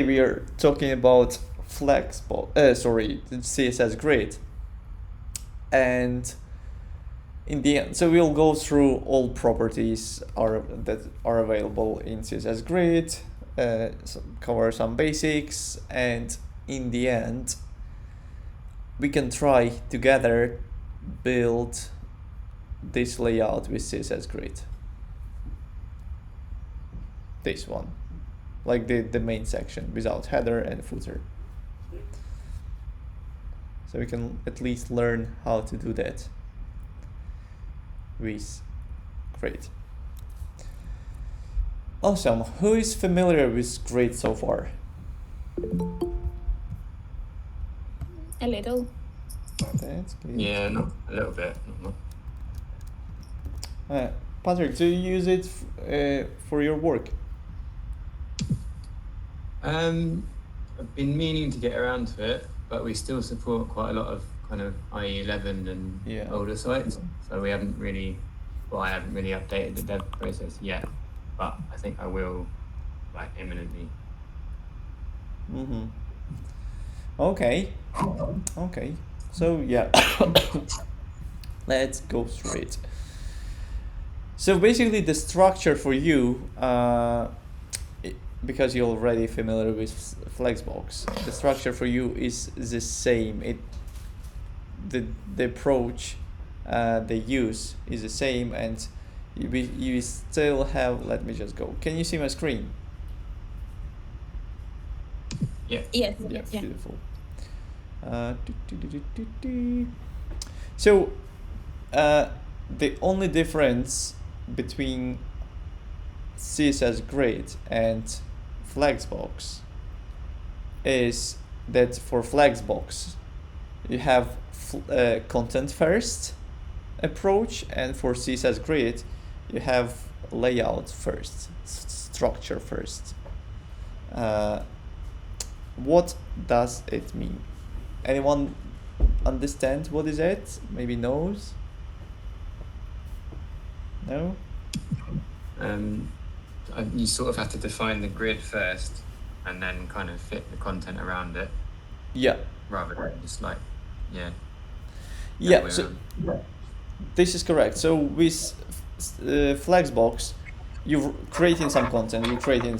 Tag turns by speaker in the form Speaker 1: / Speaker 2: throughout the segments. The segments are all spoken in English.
Speaker 1: we are talking about Flexbox, CSS Grid, and in the end, so we'll go through all properties that are available in CSS Grid, cover some basics, and in the end, we can try together build this layout with CSS Grid. This one, like the main section without header and footer. So we can at least learn how to do that with Grid. Awesome. Who is familiar with Grid so far?
Speaker 2: A little.
Speaker 1: That's good.
Speaker 3: Yeah, not a little bit.
Speaker 1: Patrick, do you use it for your work?
Speaker 3: I've been meaning to get around to it, but we still support quite a lot of kind of IE11 and older sites, so we haven't really, well, I haven't really updated the dev process yet, but I think I will, like, imminently.
Speaker 1: Okay. So yeah, let's go through it. So basically, the structure for you, because you're already familiar with Flexbox, the structure for you is the same. The approach they use is the same, and you still have. Let me just go. Can you see my screen?
Speaker 3: Yeah.
Speaker 2: Yes.
Speaker 1: Yeah. Beautiful. So the only difference between CSS Grid and Flexbox is that for Flexbox you have content first approach, and for CSS Grid you have layout first, structure first. What does it mean? Anyone understand what is it? Maybe knows? No?
Speaker 3: You sort of have to define the grid first and then kind of fit the content around it.
Speaker 1: Yeah.
Speaker 3: Rather than just like,
Speaker 1: so this is correct. So with Flexbox, you're creating some content, you're creating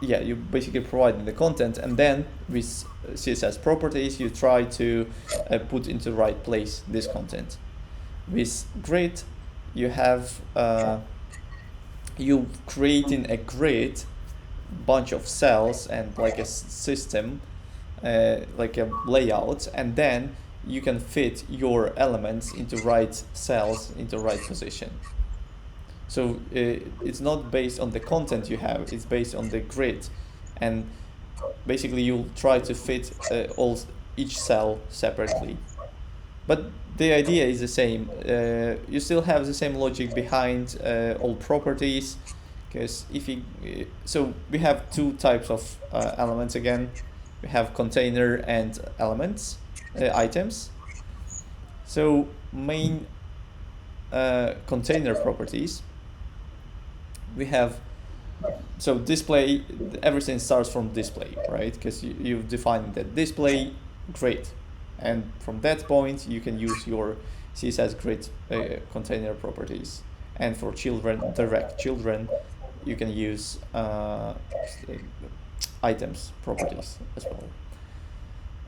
Speaker 1: you basically providing the content, and then with CSS properties you try to put into the right place this content. With Grid you have you creating a grid, bunch of cells and like a system, like a layout, and then you can fit your elements into right cells, into right position. So it's not based on the content you have, it's based on the grid, and basically you'll try to fit each cell separately. But the idea is the same. You still have the same logic behind all properties, because so we have two types of elements again. We have container and elements, items. So main container properties, we have, so display, everything starts from display, right? Because you've defined that display, great. And from that point, you can use your CSS Grid container properties. And for children, direct children, you can use items properties as well.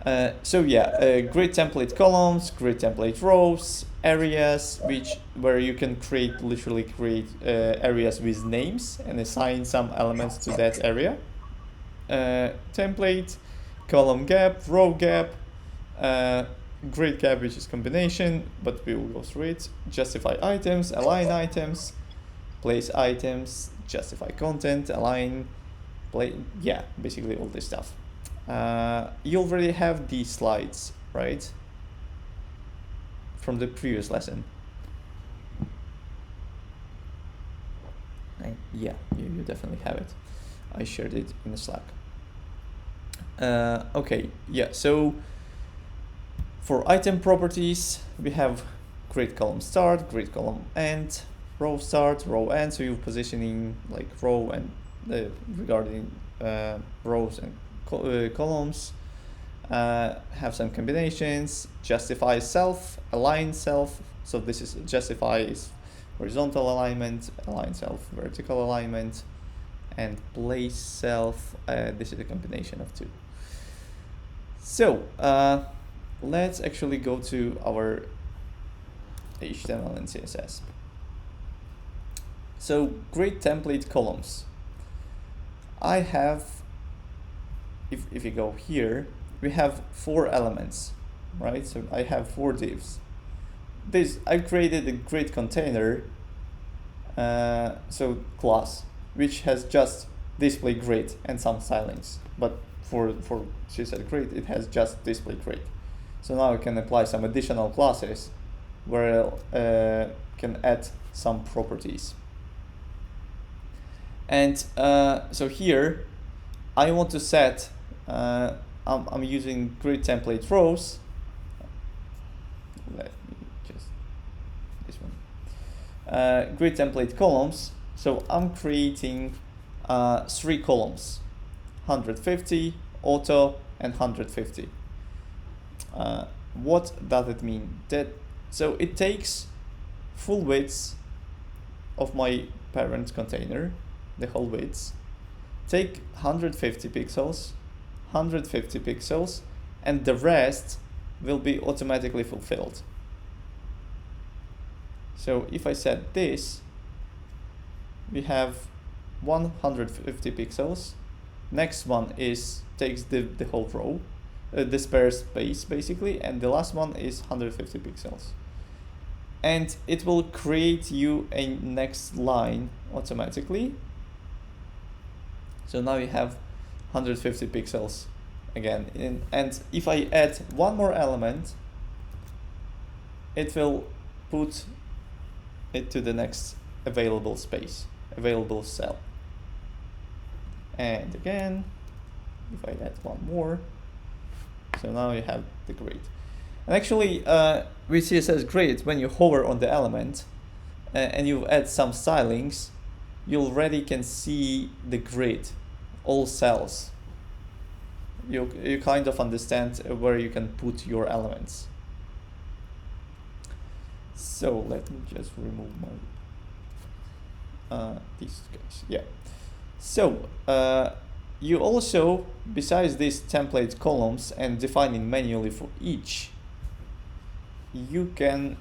Speaker 1: Grid template columns, grid template rows, areas, where you can literally create areas with names and assign some elements to that area. Template, column gap, row gap, grid gap, which is combination, but we will go through it. Justify items, align items, place items, justify content, align, basically all this stuff. You already have these slides, right? From the previous lesson. You definitely have it. I shared it in the Slack. So for item properties, we have grid column start, grid column end, row start, row end. So you're positioning like row and regarding rows and columns, have some combinations, justify self, align self. So this is justify is horizontal alignment, align self vertical alignment, and place self, this is a combination of two. So let's actually go to our HTML and CSS. So grid template columns. I have, if you go here, we have 4 elements, right? So I have 4 divs. I created a grid container, so class, which has just display grid and some stylings. But for CSS grid, it has just display grid. So now I can apply some additional classes where I can add some properties. And so here, I want to set, I'm using grid template rows. Let me just, this one. Grid template columns. So I'm creating 3 columns, 150, auto, and 150. What does it mean? So it takes full width of my parent container, the whole width, take 150 pixels, 150 pixels, and the rest will be automatically fulfilled. So if I set this, we have 150 pixels. Next one takes the whole row, the spare space basically, and the last one is 150 pixels. And it will create you a next line automatically. So now you have 150 pixels again. And if I add one more element, it will put it to the next available space, available cell. And again, if I add one more, so now you have the grid. And actually, with CSS grid, when you hover on the element and you add some stylings, you already can see the grid, all cells. You kind of understand where you can put your elements. So let me just remove my these guys. Yeah. So you also, besides these template columns and defining manually for each, you can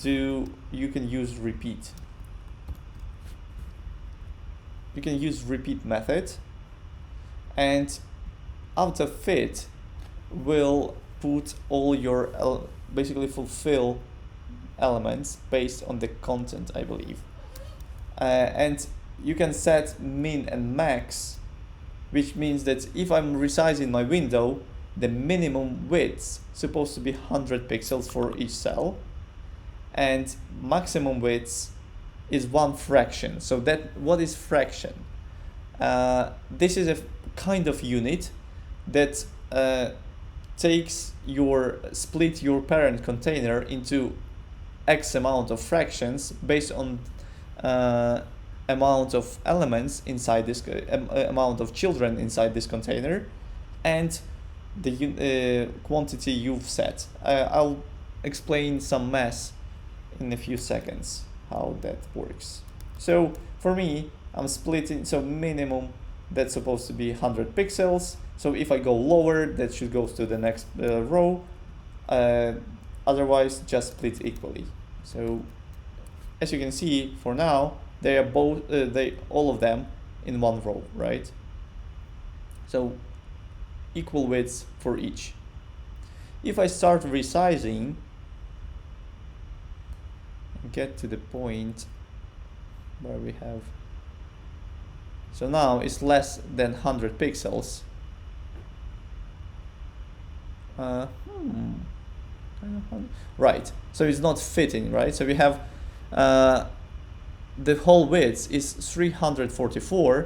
Speaker 1: use repeat. You can use repeat method, and AutoFit will put all your basically fulfill elements based on the content, I believe. And you can set min and max, which means that if I'm resizing my window, the minimum width supposed to be 100 pixels for each cell, and maximum width is 1 fraction. So that, what is fraction? This is a kind of unit that split your parent container into X amount of fractions based on amount of elements inside this, amount of children inside this container, and the quantity you've set. I'll explain some math in a few seconds how that works. So for me, I'm splitting, so minimum that's supposed to be 100 pixels. So if I go lower, that should go to the next row. Otherwise, just split equally. So as you can see, for now, they are both all of them in one row, right? So equal widths for each. If I start resizing, get to the point where we have, so now it's less than 100 pixels. Right, so it's not fitting, right? So we have the whole width is 344,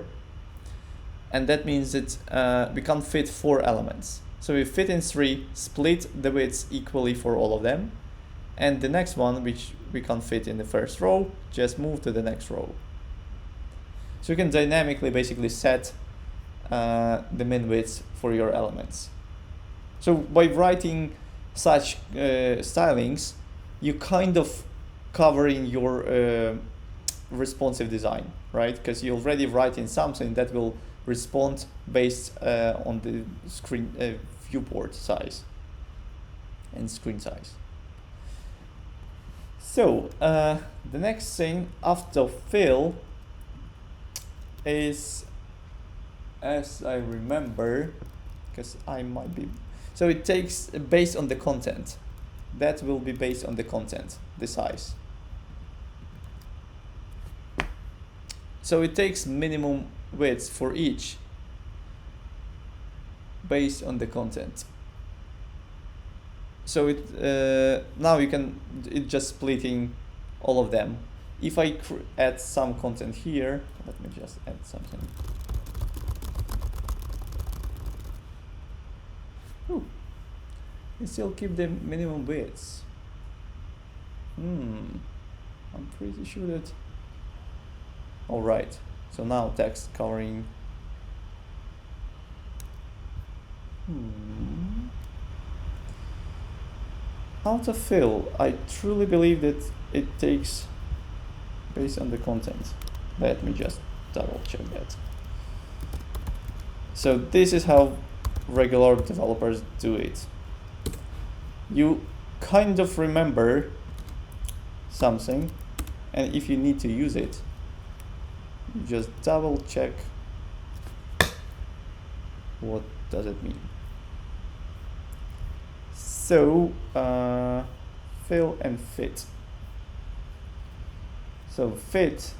Speaker 1: and that means that we can't fit 4 elements. So we fit in 3, split the widths equally for all of them, and the next one, which we can't fit in the first row, just move to the next row. So you can dynamically basically set the min width for your elements. So by writing such stylings, you kind of covering your responsive design, right? Because you're already writing something that will respond based on the screen viewport size and screen size. So the next thing after fill is, as I remember, because I might be, so it takes based on the content. That will be based on the content, the size. So it takes minimum width for each based on the content. So it now you can, it just splitting all of them. If I add some content here, let me just add something. Ooh. You still keep the minimum widths. I'm pretty sure that. All right. So now text covering. Autofill. I truly believe that it takes based on the content. Let me just double check that. So this is how regular developers do it. You kind of remember something, and if you need to use it, you just double check what does it mean. So fill and fit. So fit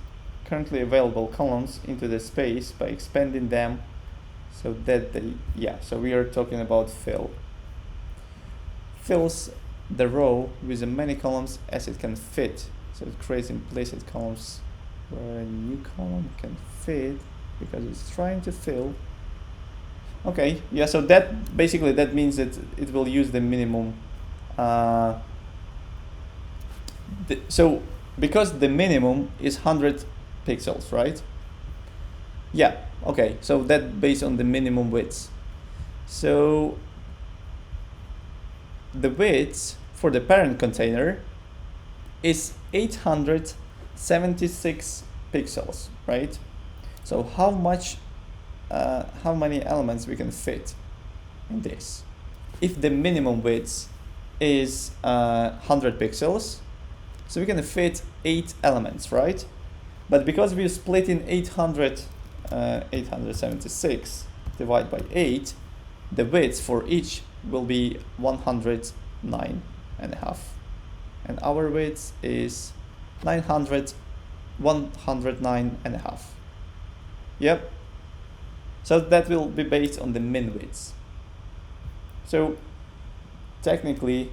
Speaker 1: currently available columns into the space by expanding them so that they, so we are talking about fill. Fills the row with as many columns as it can fit. So it creates implicit columns where a new column can fit because it's trying to fill. Okay, so that basically that means that it will use the minimum. So because the minimum is 100 pixels, right? Yeah, okay, so that based on the minimum width. So the width for the parent container is 876 pixels, right? So how many elements we can fit in this? If the minimum width is 100 pixels, so we can fit 8 elements, right? But because we're splitting 876 divided by 8, the width for each will be 109.5, and our width is 109.5. Yep. So that will be based on the min width. So technically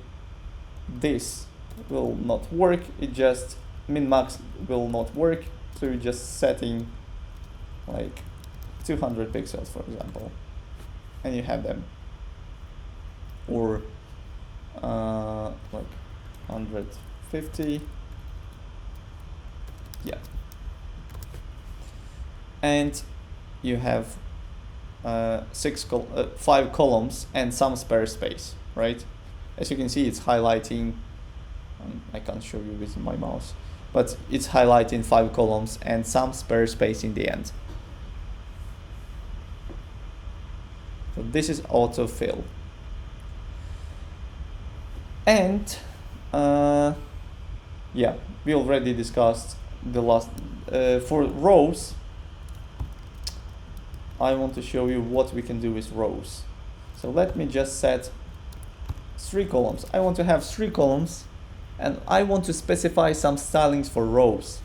Speaker 1: this will not work, it just min max will not work, so you're just setting like 200 pixels, for example, and you have them, or like 150, and you have 5 columns and some spare space, right? As you can see, it's highlighting, I can't show you with my mouse, but it's highlighting 5 columns and some spare space in the end. So this is autofill. And we already discussed the last, for rows, I want to show you what we can do with rows. So let me just set 3 columns. I want to have 3 columns, and I want to specify some stylings for rows.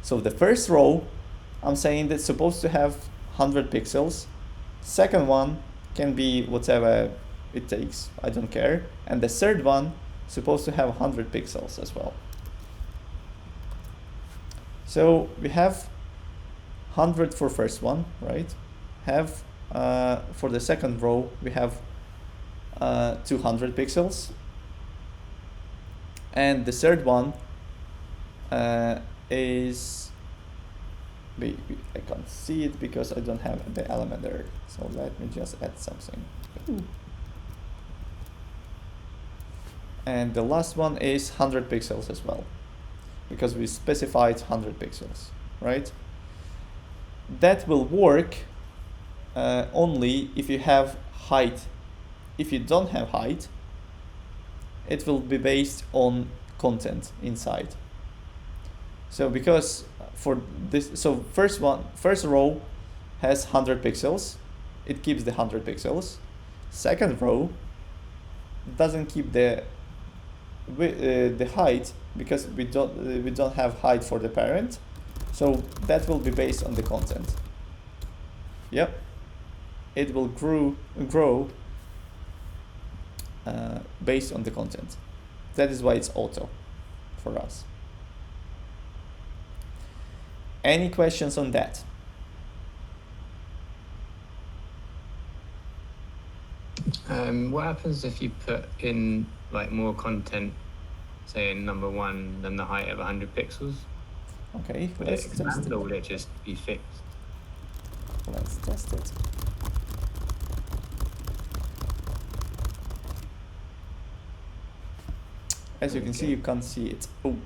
Speaker 1: So the first row, I'm saying that's supposed to have 100 pixels. Second one can be whatever it takes, I don't care. And the third one supposed to have 100 pixels as well. So we have 100 for first one, right? Have for the second row we have 200 pixels, and the third one is I can't see it because I don't have the element there. So let me just add something. Ooh. And the last one is 100 pixels as well, because we specified 100 pixels, right? That will work only if you have height. If you don't have height, it will be based on content inside. So because for this, so first row has 100 pixels, it keeps the 100 pixels. Second row doesn't keep the height because we don't have height for the parent, so that will be based on the content. Yep, it will grow based on the content. That is why it's auto for us. Any questions on that?
Speaker 3: What happens if you put in like more content, say in number 1, than the height of 100 pixels?
Speaker 1: Okay,
Speaker 3: would it expand or would it just be fixed?
Speaker 1: Let's test it. As you can see, you can't see it. Oh.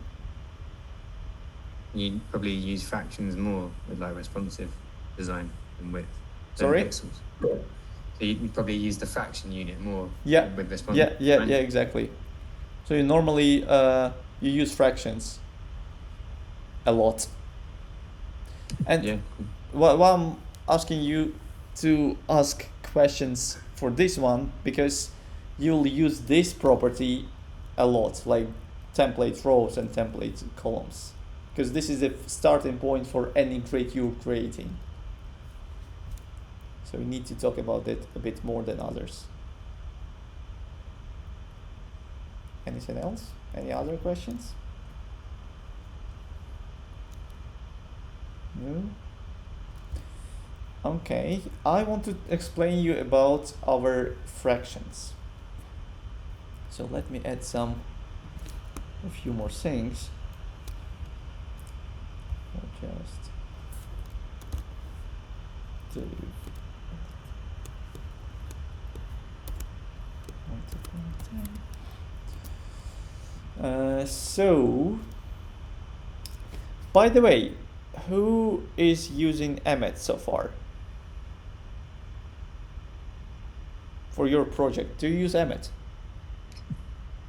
Speaker 3: You probably use fractions more with like responsive design and width.
Speaker 1: Sorry?
Speaker 3: Pixels. So you probably use the fraction unit more.
Speaker 1: Yeah.
Speaker 3: With responsive.
Speaker 1: Yeah, exactly. So you normally you use fractions a lot. And
Speaker 3: yeah.
Speaker 1: Well, I'm asking you to ask questions for this one because you'll use this property a lot, like template rows and template columns, because this is the starting point for any grid you're creating. So we need to talk about it a bit more than others. Anything else? Any other questions? No? Okay, I want to explain you about our fractions. So let me add a few more things. I'll just do so, by the way, who is using Emmet so far? For your project, do you use Emmet?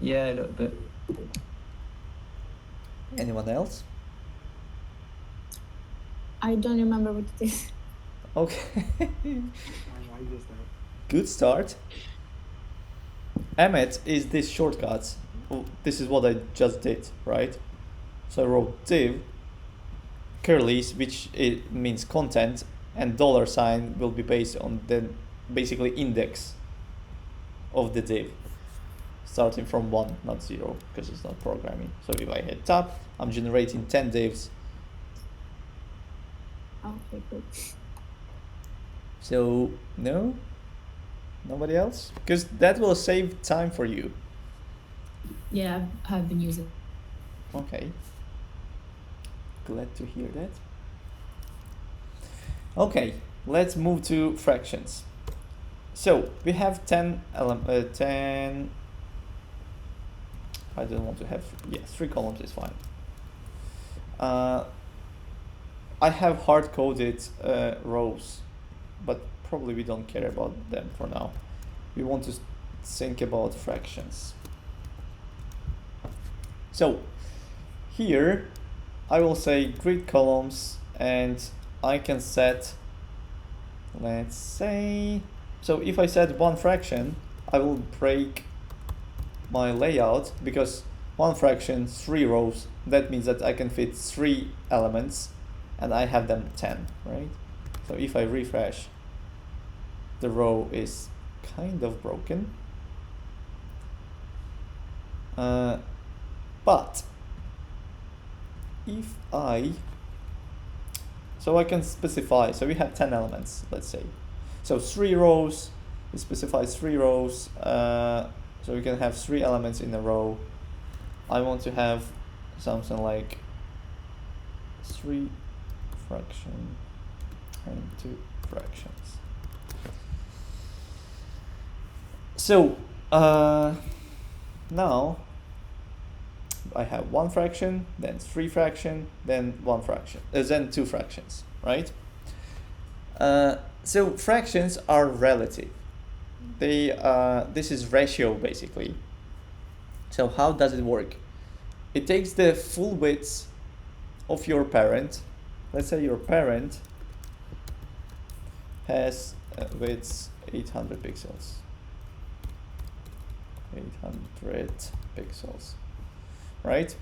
Speaker 3: Yeah, a little bit.
Speaker 1: Anyone else?
Speaker 2: I don't remember what it is.
Speaker 1: Okay. Good start. Emmet is this shortcut. This is what I just did, right? So I wrote div curlies, which it means content, and $sign will be based on the basically index of the div, starting from 1, not 0, because it's not programming. So if I hit tab, I'm generating 10 divs.
Speaker 2: Okay, good.
Speaker 1: So no, nobody else, because that will save time for you.
Speaker 2: Yeah, I've been using.
Speaker 1: Okay. Glad to hear that. Okay, let's move to fractions. So we have 10. I don't want to have. 3 columns is fine. I have hard-coded rows, but probably we don't care about them for now. We want to think about fractions. So here I will say grid columns, and I can set, let's say, so if I set 1 fraction, I will break my layout, because 1 fraction, 3 rows, that means that I can fit 3 elements and I have them 10, right? So if I refresh, the row is kind of broken. But if so I can specify, so we have 10 elements, let's say. So 3 rows, we specify 3 rows, so we can have 3 elements in a row. I want to have something like 3 fraction and 2 fractions. So now I have 1 fraction, then 3 fraction, then 1 fraction, then 2 fractions, right? So fractions are relative. This is ratio basically. So how does it work? It takes the full width of your parent. Let's say your parent has width 800 pixels. 800 pixels, right?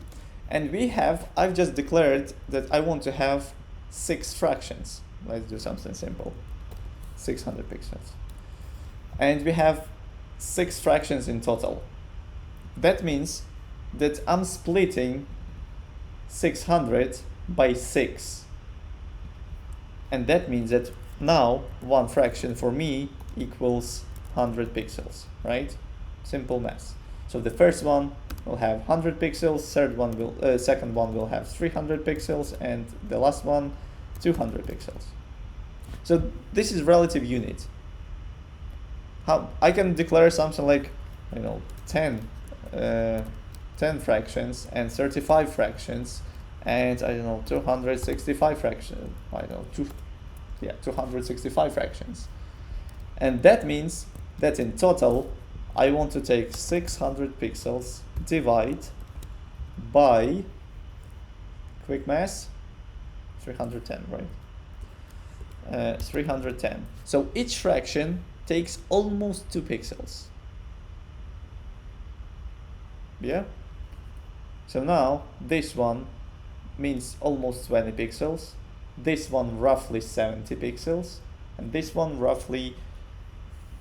Speaker 1: And I've just declared that I want to have 6 fractions. Let's do something simple. 600 pixels. And we have 6 fractions in total. That means that I'm splitting 600 by 6. And that means that now 1 fraction for me equals 100 pixels, right? Simple math. So the first one will have 100 pixels, second one will have 300 pixels, and the last one 200 pixels. So this is relative unit. How I can declare something like, 10 fractions and 35 fractions, and 265 fractions. 265 fractions. And that means that in total, I want to take 600 pixels, divide by, quick math, 310, right? 310. So each fraction takes almost 2 pixels. Yeah? So now this one means almost 20 pixels, this one roughly 70 pixels, and this one roughly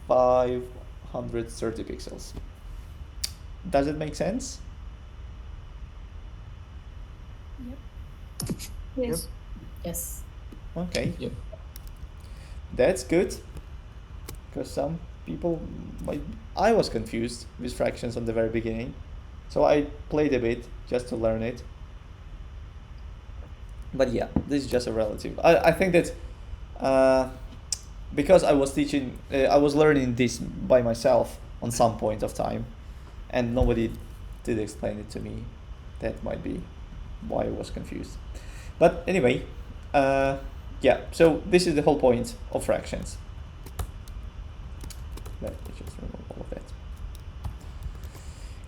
Speaker 1: 530 pixels. Does it make sense?
Speaker 2: Yep. Yes. Yes.
Speaker 1: Okay.
Speaker 3: Yep.
Speaker 1: That's good. Because some people I was confused with fractions on the very beginning. So I played a bit just to learn it. But yeah, this is just a relative. I think that because I was learning this by myself on some point of time, and nobody did explain it to me. That might be why I was confused. But anyway, yeah, so this is the whole point of fractions. Let me just remove all of that.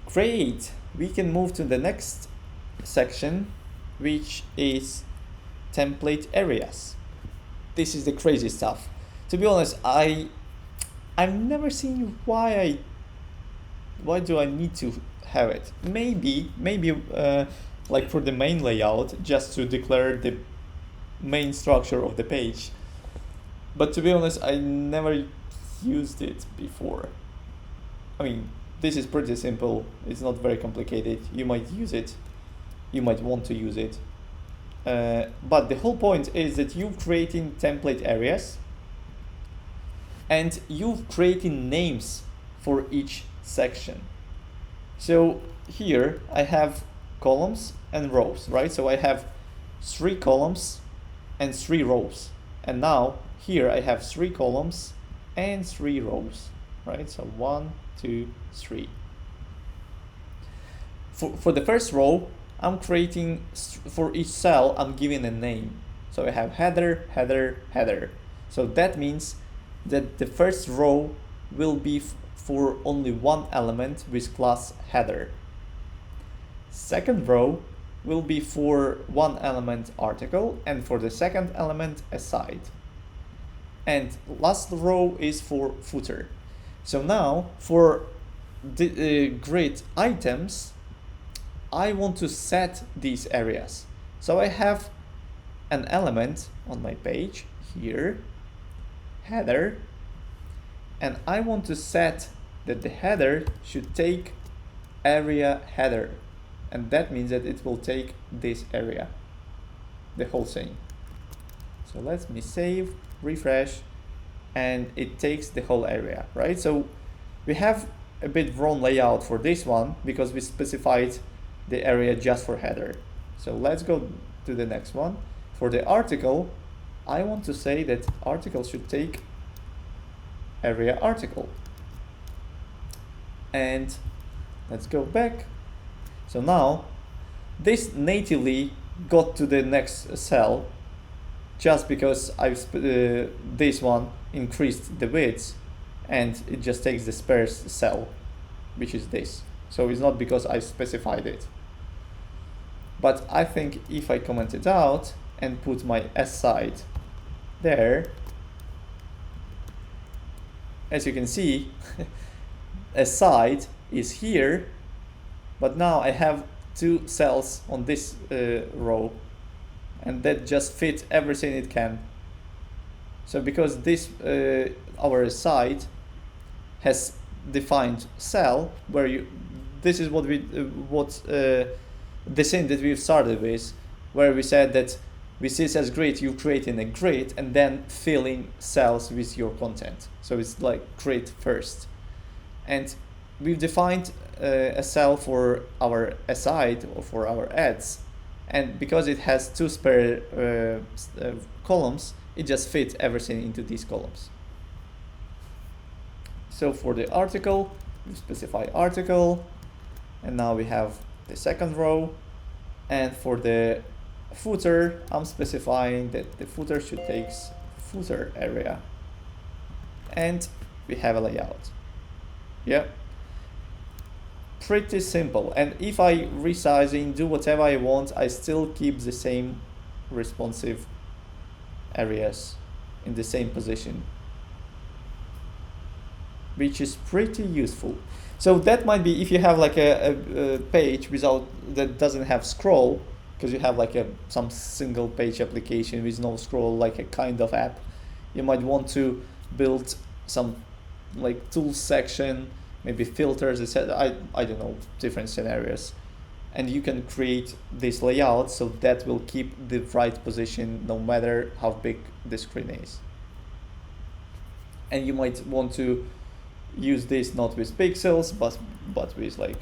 Speaker 1: Great, we can move to the next section, which is template areas. This is the crazy stuff. To be honest, I've never seen why do I need to have it. Maybe like for the main layout, just to declare the main structure of the page. But to be honest, I never used it before. I mean, this is pretty simple. It's not very complicated. You might use it. You might want to use it. But the whole point is that you're creating template areas and you're creating names for each section. So here I have columns and rows, right? So I have 3 columns and 3 rows. And now here I have 3 columns and 3 rows, right? So 1, 2, 3. For the first row, I'm creating, for each cell, I'm giving a name. So I have header, header, header. So that means that the first row will be for only one element with class header. Second row will be for one element article, and for the second element a site. And last row is for footer. So now for the grid items, I want to set these areas. So I have an element on my page here, header, and I want to set that the header should take area header, and that means that it will take this area, the whole thing. So let me save, refresh, and it takes the whole area, right? So we have a bit wrong layout for this one because we specified the area just for header. So let's go to the next one. for the article, I want to say that article should take area article. And let's go back. So now this natively got to the next cell just because this one increased the width, and it just takes the sparse cell, which is this. So it's not because I specified it. But I think if I comment it out and put my aside there, as you can see, aside is here, but now I have two cells on this row, and that just fits everything it can. So because this our aside has defined cell where this is what we the thing that we've started with, where we said that we see this as grid, you create in a grid and then filling cells with your content. So it's like grid first. And we've defined a cell for our aside or for our ads. And because it has two spare columns, it just fits everything into these columns. So for the article, we specify article, and now we have the second row. And for the footer, I'm specifying that the footer should take footer area. And we have a layout. Yeah. Pretty simple. And if I resizing, do whatever I want, I still keep the same responsive areas in the same position, which is pretty useful. So that might be if you have like a page that doesn't have scroll, because you have like some single page application with no scroll, like a kind of app, you might want to build some like tools section, maybe filters, etc. I don't know, different scenarios. And you can create this layout so that will keep the right position no matter how big the screen is. And you might want to use this not with pixels, but with like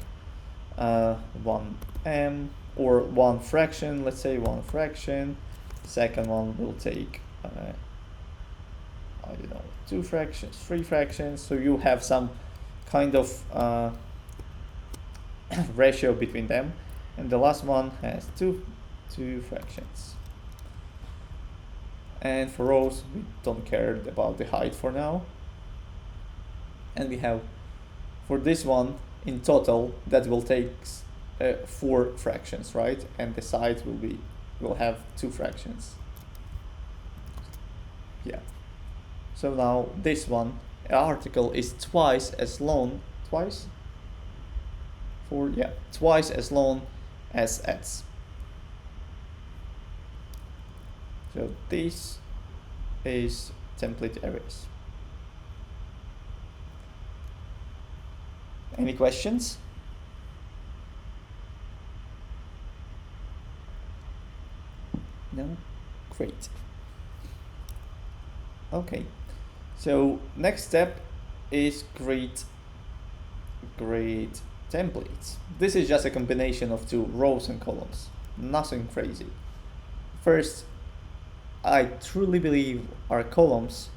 Speaker 1: 1m or one fraction, let's say one fraction. Second one will take I don't know, 2 fractions, 3 fractions, so you have some kind of ratio between them, and the last one has two fractions. And for rows, we don't care about the height for now. And we have, for this one, in total, that will take 4 fractions, right? And the side will have 2 fractions. Yeah. So now this one, article is twice as long, twice as long as ads. So this is template areas. Any questions? No? Great. Okay. So next step is create templates. This is just a combination of 2 rows and columns. Nothing crazy. First, I truly believe our columns.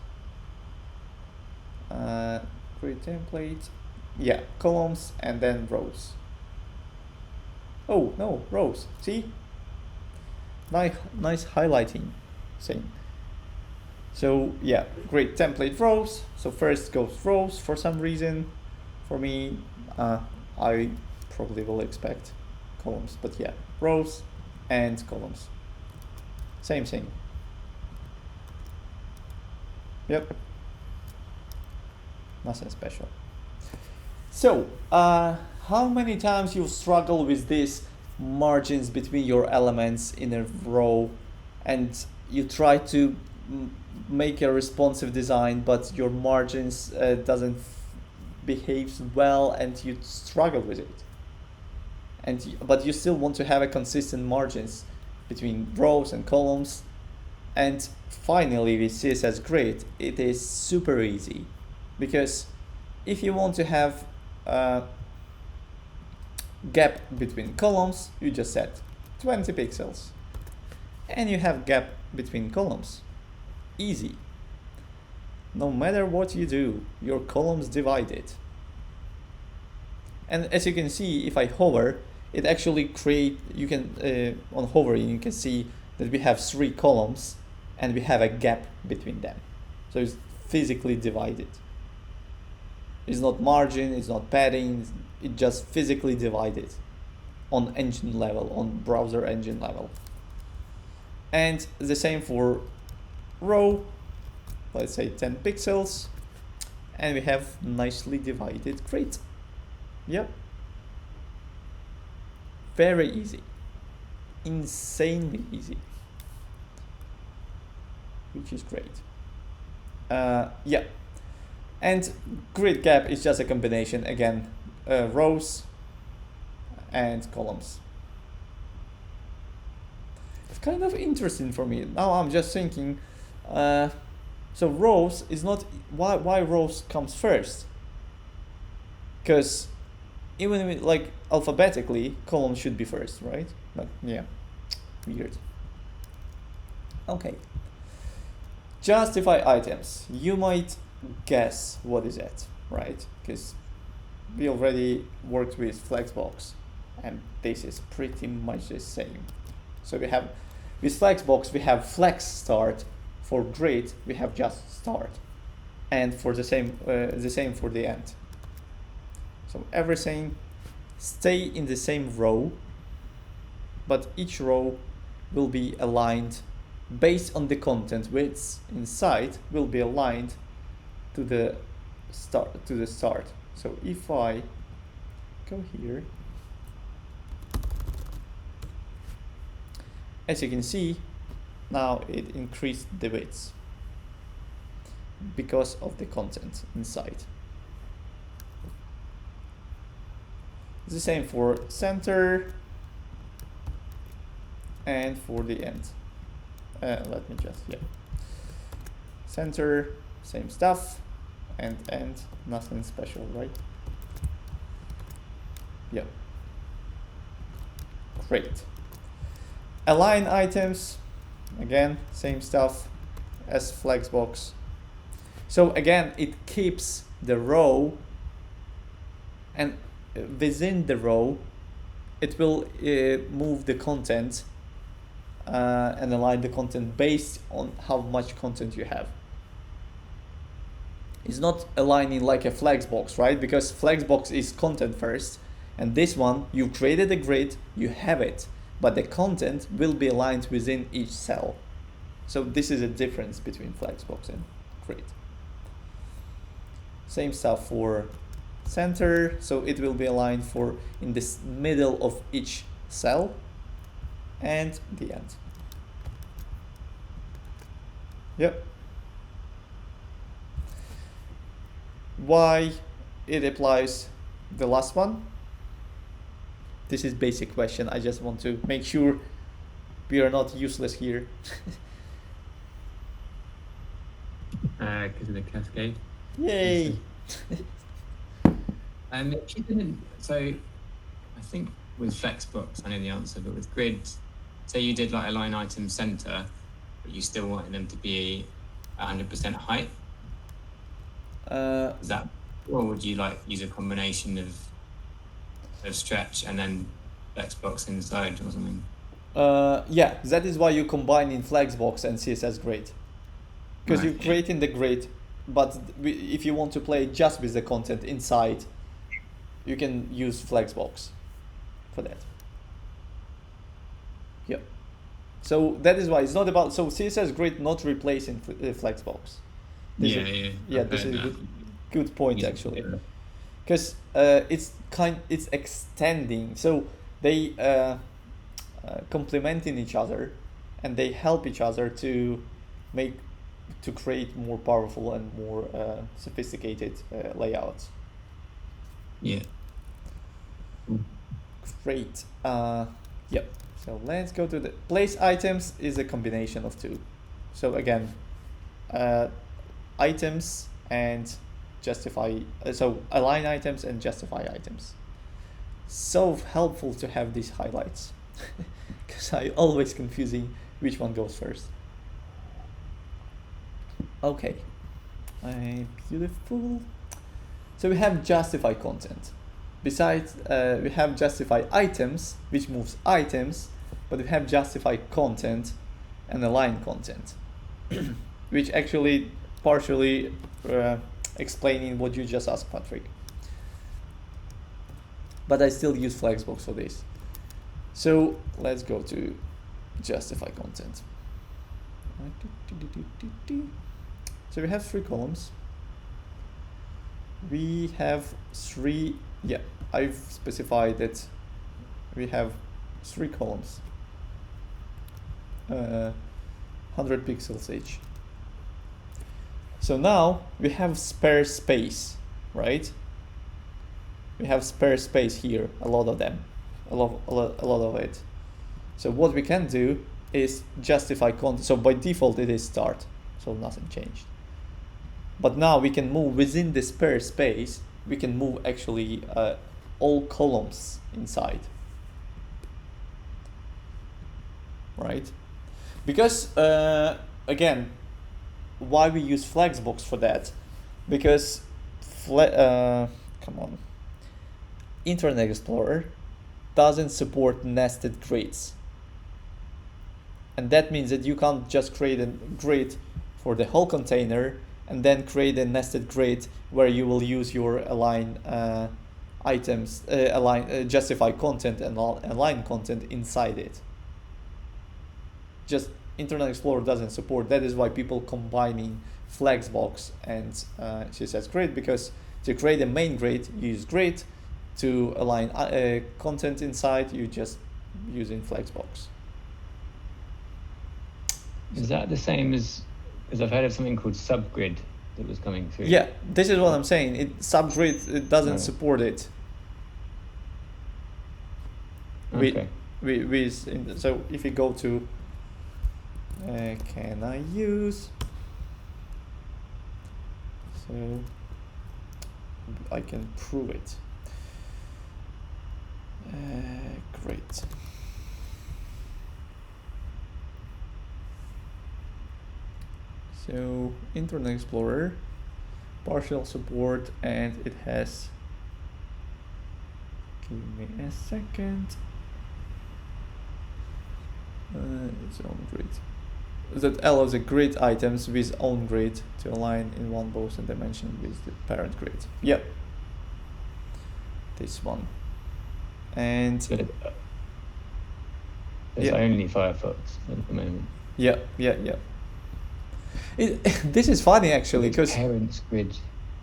Speaker 1: Create template. Yeah, columns and then rows. Oh no, rows. See? Nice highlighting thing. So yeah, great template rows. So first goes rows for some reason. For me, I probably will expect columns, but yeah, rows and columns. Same thing. Yep. Nothing special. So, how many times you struggle with these margins between your elements in a row, and you try to make a responsive design, but your margins doesn't behave well, and you struggle with it. But you still want to have a consistent margins between rows and columns. And finally, with CSS Grid, it is super easy, because if you want to have gap between columns, you just set 20 pixels. and you have gap between columns. Easy. No matter what you do, your columns divided. And as you can see, if I hover, it actually you can, on hovering, you can see that we have 3 columns and we have a gap between them. So it's physically divided. It's not margin, it's not padding, it's just physically divided on engine level, on browser engine level. And the same for row, let's say 10 pixels, and we have nicely divided grid. Yep. Very easy. Insanely easy. Which is great. Yeah. And grid gap is just a combination, again, rows and columns. It's kind of interesting for me. Now I'm just thinking, so rows is not, why rows comes first? Because even if, like, alphabetically, columns should be first, right? But yeah, weird. Okay. Justify items. You might guess what is it, right? Because we already worked with Flexbox, and this is pretty much the same. So we have, with Flexbox, we have flex start. For grid, we have just start, and for the same for the end. So everything stay in the same row, but each row will be aligned based on the content widths inside will be aligned to the start. So if I go here, as you can see, now it increased the widths because of the content inside. The same for center and for the end. Let me just, yeah. Center, same stuff, and end, nothing special, right? Yeah. Great. Align items, again, same stuff as Flexbox. So again, it keeps the row, and within the row, it will move the content and align the content based on how much content you have. It's not aligning like a Flexbox, right? Because Flexbox is content first, and this one, you created a grid, you have it, but the content will be aligned within each cell. So this is a difference between Flexbox and grid. Same stuff for center, so it will be aligned for in this middle of each cell and the end. Yep. Why it applies the last one? This is basic question. I just want to make sure we are not useless here.
Speaker 3: Because of the cascade.
Speaker 1: Yay!
Speaker 3: She didn't. So I think with Flexbox, I know the answer, but with grid, say you did like a line item center, but you still wanted them to be 100% height. Is that, or would you like use a combination of stretch and then Flexbox inside or something?
Speaker 1: Yeah, that is why you combine in Flexbox and CSS grid, because you're creating the grid, but if you want to play just with the content inside, you can use Flexbox for that. Yep. So that is why it's not about, so CSS grid not replacing Flexbox. This is a good point actually, because it's extending, so they complementing each other, and they help each other to create more powerful and more sophisticated layouts.
Speaker 3: Yeah.
Speaker 1: Great. Yep. So let's go to the place items is a combination of two. So again, items and justify. So align items and justify items. So helpful to have these highlights, because I always confusing which one goes first. Okay, beautiful. So we have justify content. Besides, we have justify items, which moves items, but we have justify content and align content, which actually partially explaining what you just asked, Patrick. But I still use Flexbox for this. So let's go to justify content. So we have 3 columns. We have 3, yeah, I've specified that we have 3 columns, 100 pixels each. So now we have spare space, right? We have spare space here, a lot of them, a lot of it. So what we can do is justify content. So by default it is start, so nothing changed. But now we can move within the spare space. We can move actually all columns inside, right? Because again, why we use Flexbox for that? Because Internet Explorer doesn't support nested grids, and that means that you can't just create a grid for the whole container and then create a nested grid where you will use your align items, justify content and align content inside it. Just Internet Explorer doesn't support. That is why people combining Flexbox and CSS grid, because to create a main grid, you use grid. To align content inside, you just using Flexbox.
Speaker 3: Is that the same as I've heard of something called subgrid that was coming through?
Speaker 1: Yeah, this is what I'm saying. Subgrid, it doesn't support it.
Speaker 3: Okay.
Speaker 1: So if you go to can I use, so I can prove it. Great. So Internet Explorer, partial support, and it has, give me a second, its own grid. That allows the grid items with own grid to align in one Gaussian dimension with the parent grid. Yep. This one. And
Speaker 3: it's only Firefox at the moment.
Speaker 1: Yeah. This is funny actually, because
Speaker 3: parents grid,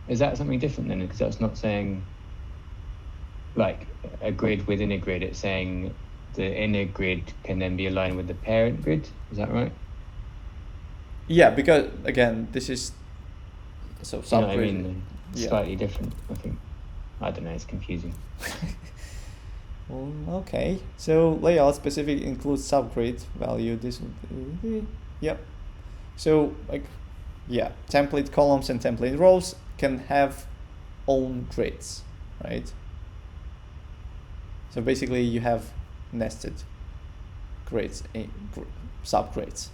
Speaker 3: is that something different then? Because that's not saying like a grid within a grid. It's saying the inner grid can then be aligned with the parent grid. Is that right?
Speaker 1: Yeah, because again, this is so subgrid.
Speaker 3: You know what I mean? Slightly different. I think. I don't know. It's confusing.
Speaker 1: Okay, so layout specific includes subgrid value. This yep. So like, yeah, template columns and template rows can have own grids, right? So basically you have nested grids, subgrids.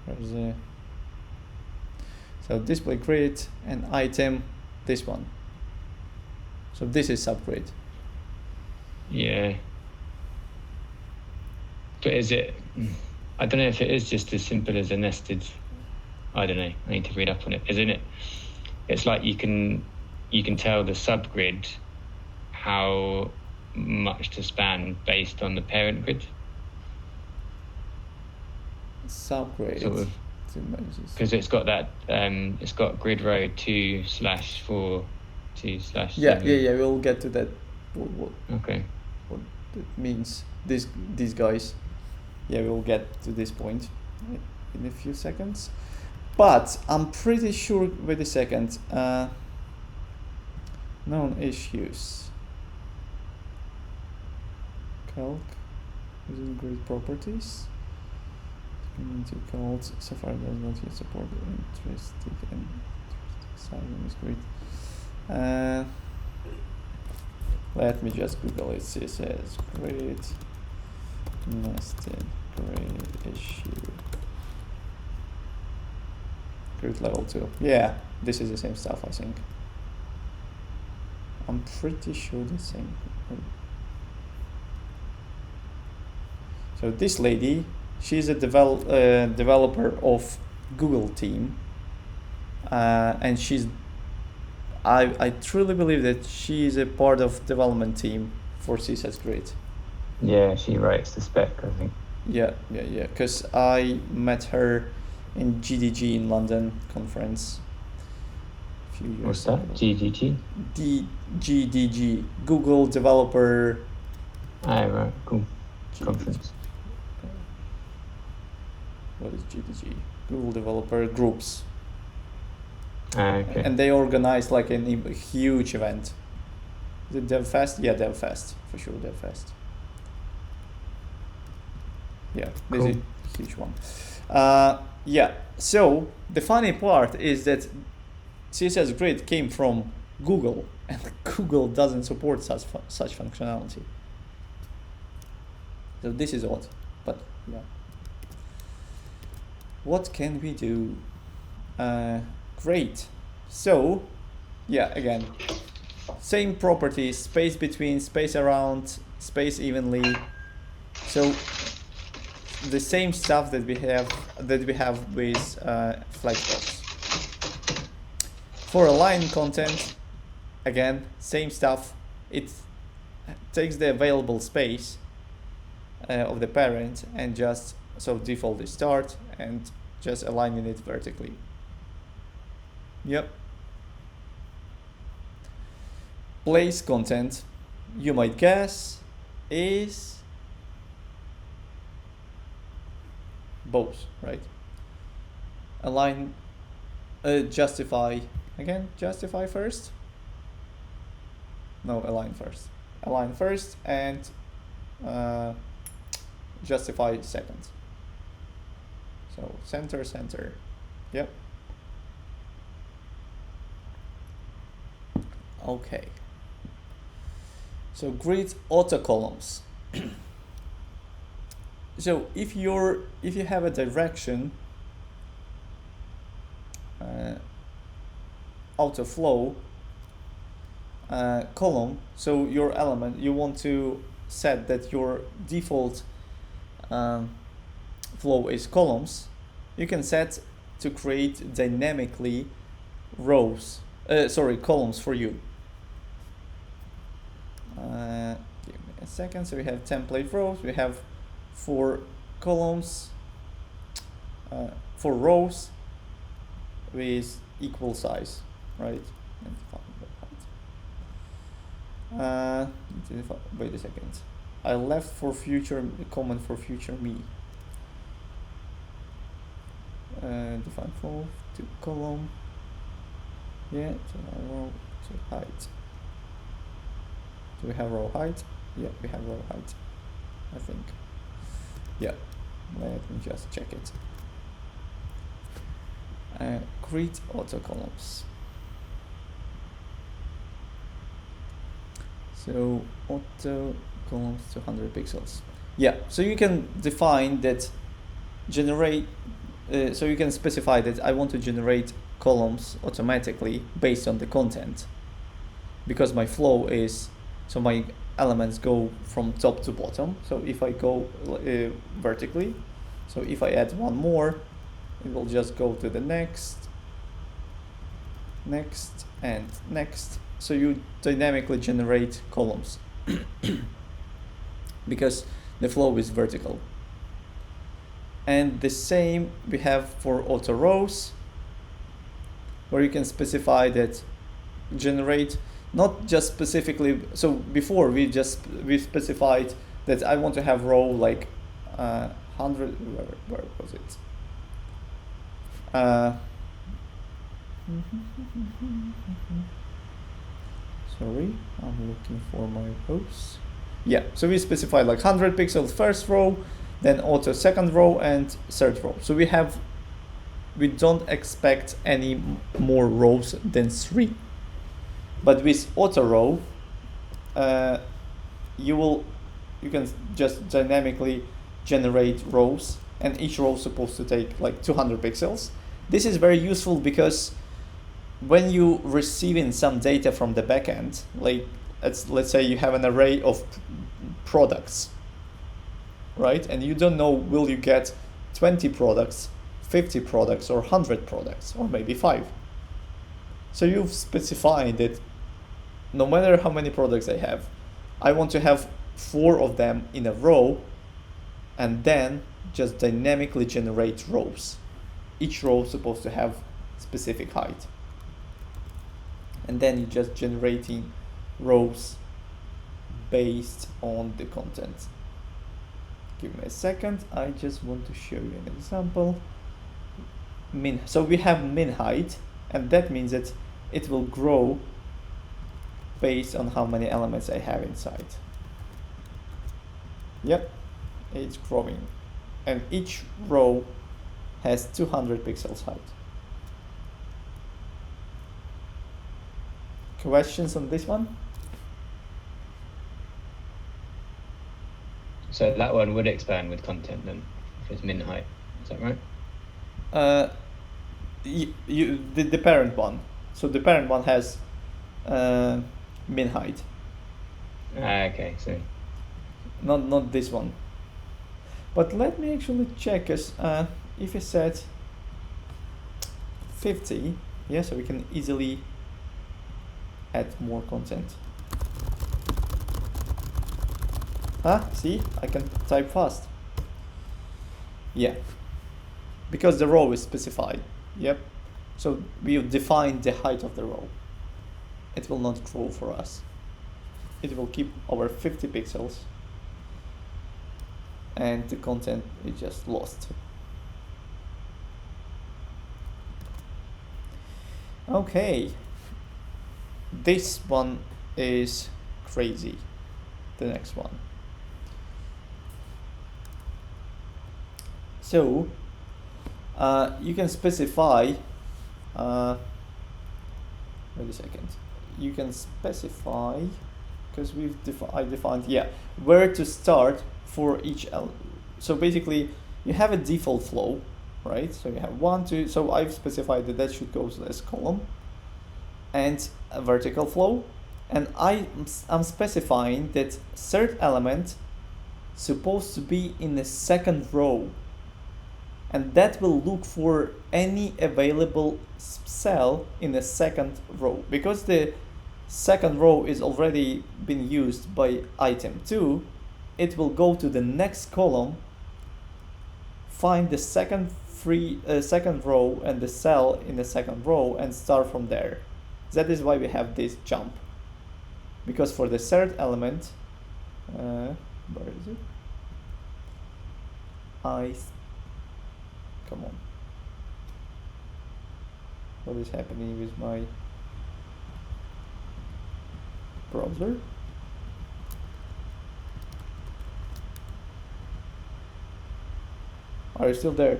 Speaker 1: There's a so display grid and item, this one. So this is subgrid.
Speaker 3: Yeah. But is it, I don't know if it is just as simple as a nested, I don't know, I need to read up on it, isn't it? It's like you can tell the subgrid how much to span based on the parent grid.
Speaker 1: Subgrid.
Speaker 3: Sort of. Because it's got that, it's got grid row 2/4, 2/7.
Speaker 1: Yeah. We'll get to that.
Speaker 3: Okay.
Speaker 1: What it means. These guys. Yeah, we'll get to this point in a few seconds. But I'm pretty sure. Wait a second. Known issues. Calc using grid properties. Community called Safari does not yet support interested and sizing is great. Let me just Google it. CSS grid nested grid issue. Grid level 2. Yeah, this is the same stuff, I think. I'm pretty sure the same. So this lady, she's a developer of Google team, and I truly believe that she is a part of development team for CSS Grid.
Speaker 3: Yeah, she writes the spec, I think.
Speaker 1: Yeah, because I met her in GDG in London conference a few years
Speaker 3: What's that?
Speaker 1: ago.
Speaker 3: GDG?
Speaker 1: GDG, Google Developer.
Speaker 3: Ah, right, cool.
Speaker 1: GDG.
Speaker 3: Conference.
Speaker 1: What is GDG? Google Developer Groups.
Speaker 3: Okay.
Speaker 1: And they organized like a huge event. Is it DevFest? Yeah, DevFest. For sure, DevFest. Yeah, this
Speaker 3: Cool.
Speaker 1: is a huge one. Yeah, so the funny part is that CSS Grid came from Google, and Google doesn't support such functionality. So this is odd, but yeah. What can we do? Great. So, yeah, again, same properties: space between, space around, space evenly. So the same stuff that we have with Flexbox. For align content, again, same stuff. It takes the available space of the parent and just default is start and just aligning it vertically. Yep. Place content, you might guess, is both, right? Align, justify, again, justify first. No, align first. Align first and justify second. So center. Yep. Okay. So grid auto columns. So if you have a direction auto flow column, so your element, you want to set that your default flow is columns, you can set to create dynamically columns for you. Give me a second. So we have template rows, we have 4 columns, 4 rows with equal size, right? Wait a second. I left for future comment for future me. Define flow to column. Yeah, to row to height. Do we have row height? Yeah, we have row height, I think. Yeah, let me just check it. Create auto columns. So auto columns to 100 pixels. Yeah, so you can define that generate, so you can specify that I want to generate columns automatically based on the content, because my flow is, so my elements go from top to bottom. So if I go vertically, so if I add one more, it will just go to the next, and next. So you dynamically generate columns because the flow is vertical. And the same we have for auto rows, where you can specify that generate, not just specifically, so before we specified that I want to have row like 100, where was it? Sorry, I'm looking for my rows. Yeah, so we specified like 100 pixels first row, then auto second row and third row. So we don't expect any more rows than 3. But with auto row, you can just dynamically generate rows, and each row is supposed to take like 200 pixels. This is very useful because when you receiving some data from the backend, like let's say you have an array of products, right? And you don't know, will you get 20 products, 50 products, or 100 products, or maybe 5. So you've specified that no matter how many products I have, I want to have 4 of them in a row, and then just dynamically generate rows. Each row is supposed to have specific height. And then you're just generating rows based on the content. Give me a second, I just want to show you an example. So we have min height, and that means that it will grow based on how many elements I have inside. Yep, it's growing. And each row has 200 pixels height. Questions on this one?
Speaker 3: So that one would expand with content then, if it's min height. Is that right?
Speaker 1: The parent one. So the parent one has min height.
Speaker 3: Okay, so
Speaker 1: not this one. But let me actually check, as if you set 50, yeah, so we can easily add more content. See, I can type fast. Yeah, because the row is specified. Yep. So we define the height of the row. It will not grow for us. It will keep our 50 pixels, and the content is just lost. Okay. This one is crazy. The next one. So you can specify, wait a second, you can specify, because I defined, yeah, where to start for each element. So basically you have a default flow, right? So you have 1, 2, so I've specified that should go as column, and a vertical flow, and I'm specifying that third element supposed to be in the second row, and that will look for any available cell in the second row. Because the second row is already been used by item 2, it will go to the next column, find the second row and the cell in the second row, and start from there. That is why we have this jump. Because for the third element, where is it? Come on. What is happening with my browser? Are you still there?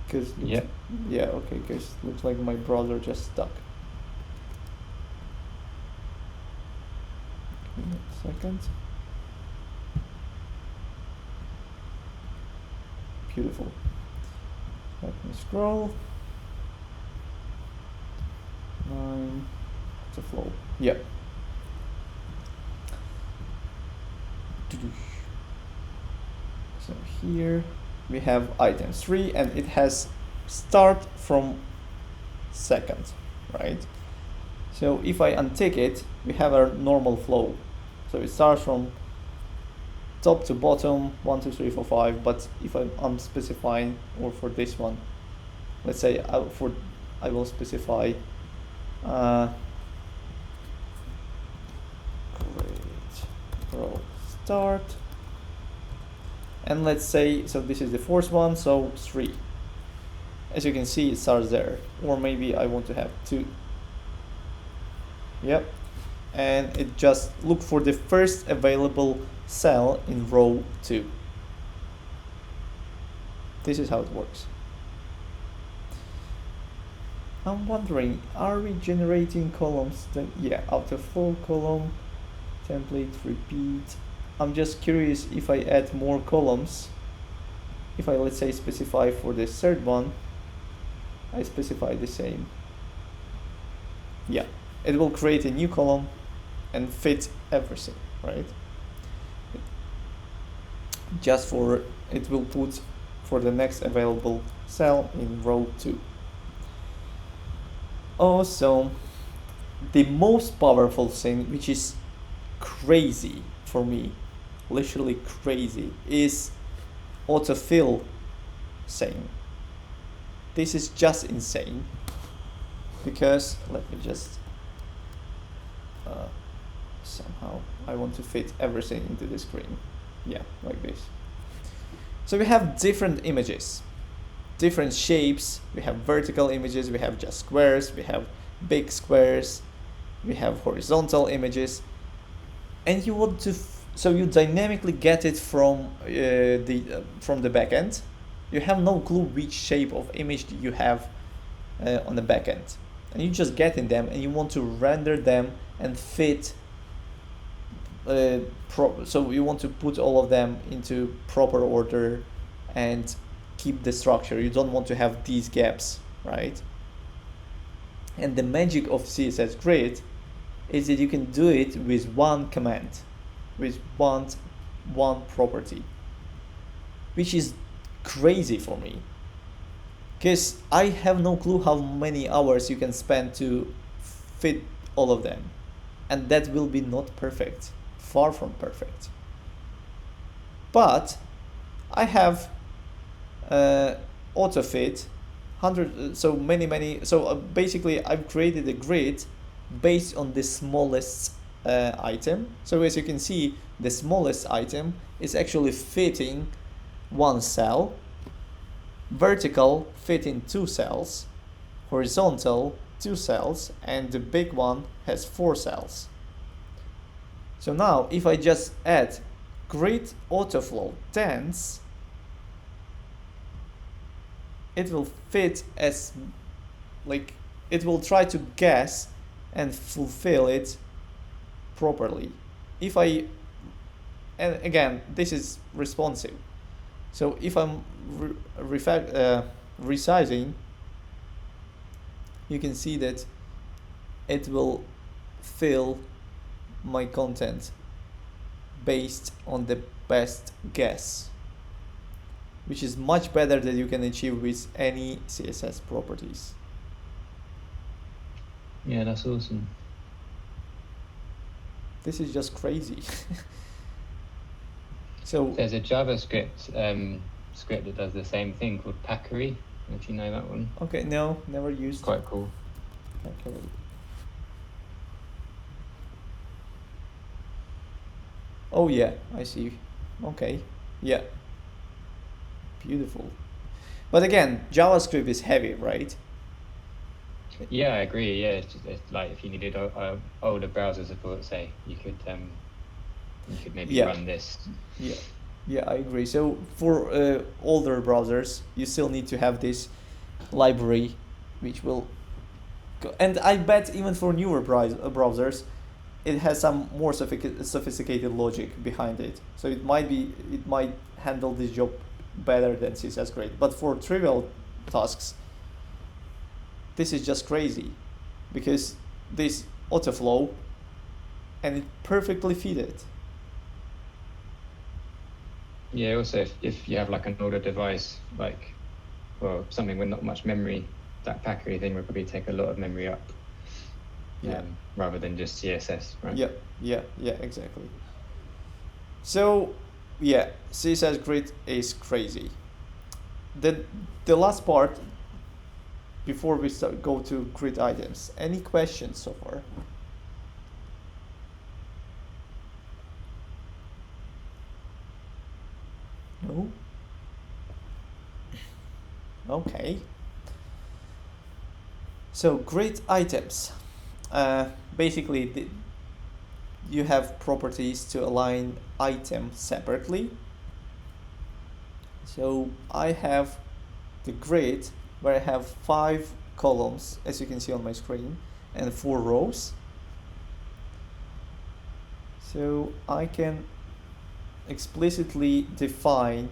Speaker 1: Cause
Speaker 3: yeah,
Speaker 1: okay, because looks like my browser just stuck. Give me a second. Beautiful. Let me scroll. 9. It's a flow. Yep. So here we have item 3, and it has start from second, right? So if I untick it, we have our normal flow. So it starts from top to bottom, 1, 2, 3, 4, 5. But if I'm specifying, or for this one, let's say I will specify great row start, and let's say, so this is the fourth one, so 3. As you can see, it starts there. Or maybe I want to have 2. Yep. And it just look for the first available cell in row 2. This is how it works. I'm wondering, are we generating columns? Then yeah, after full column, template, repeat. I'm just curious if I add more columns. If I, let's say, specify for the third one, I specify the same. Yeah, it will create a new column and fit everything, right? Just for, it will put for the next available cell in row 2. Also, the most powerful thing, which is crazy for me, literally crazy, is autofill thing. This is just insane, because let me just somehow I want to fit everything into the screen. Yeah, like this. So we have different images, different shapes. We have vertical images, we have just squares, we have big squares, we have horizontal images, and you want to so you dynamically get it from the backend. You have no clue which shape of image you have on the backend, and you just get in them and you want to render them and fit. So you want to put all of them into proper order and keep the structure. You don't want to have these gaps, right? And the magic of CSS Grid is that you can do it with one command, with one property, which is crazy for me, because I have no clue how many hours you can spend to fit all of them, and that will be not perfect, far from perfect. But I have auto fit 100, so many. So basically I've created a grid based on the smallest item. So as you can see, the smallest item is actually fitting one cell, vertical fitting 2 cells, horizontal 2 cells, and the big one has 4 cells. So now if I just add grid autoflow dense, it will fit as, like, it will try to guess and fulfill it properly. If I, and again, this is responsive. So if I'm resizing, you can see that it will fill my content based on the best guess, which is much better than you can achieve with any CSS properties.
Speaker 3: Yeah, that's awesome.
Speaker 1: This is just crazy. So
Speaker 3: there's a JavaScript script that does the same thing called Packery. If you know that one.
Speaker 1: Okay, no, never used.
Speaker 3: Quite cool.
Speaker 1: Packery. Oh yeah, I see. Okay, yeah. Beautiful. But again, JavaScript is heavy, right?
Speaker 3: Yeah, I agree. Yeah, it's like if you needed older browser support, say, you could maybe run this.
Speaker 1: Yeah, I agree. So for older browsers, you still need to have this library, which will go. And I bet even for newer browsers, it has some more sophisticated logic behind it. So it might handle this job better than CSS Grid. But for trivial tasks, this is just crazy, because this autoflow, and it perfectly fit it.
Speaker 3: Yeah, also if you have like an older device, like, or something with not much memory, that Packery thing would probably take a lot of memory up.
Speaker 1: Yeah.
Speaker 3: Rather than just CSS, right?
Speaker 1: Yeah, exactly. So yeah, CSS Grid is crazy. The last part, before we go to grid items, any questions so far? No? Okay. So grid items. Basically, you have properties to align items separately. So I have the grid where I have 5 columns, as you can see on my screen, and 4 rows. So I can explicitly define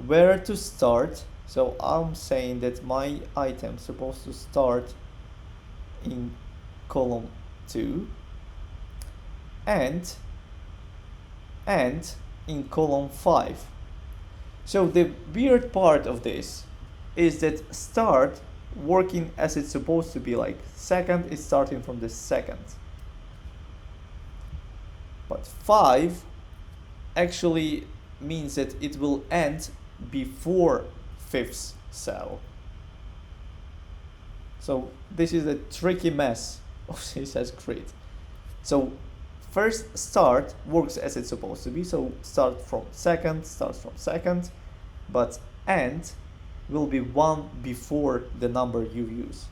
Speaker 1: where to start. So I'm saying that my item's supposed to start in column 2 and in column 5. So the weird part of this is that start working as it's supposed to be, like second is starting from the second. But 5 actually means that it will end before 5th cell. So this is a tricky mess of CSS grid. So first start works as it's supposed to be. So start from second, starts from second, but end will be 1 before the number you use.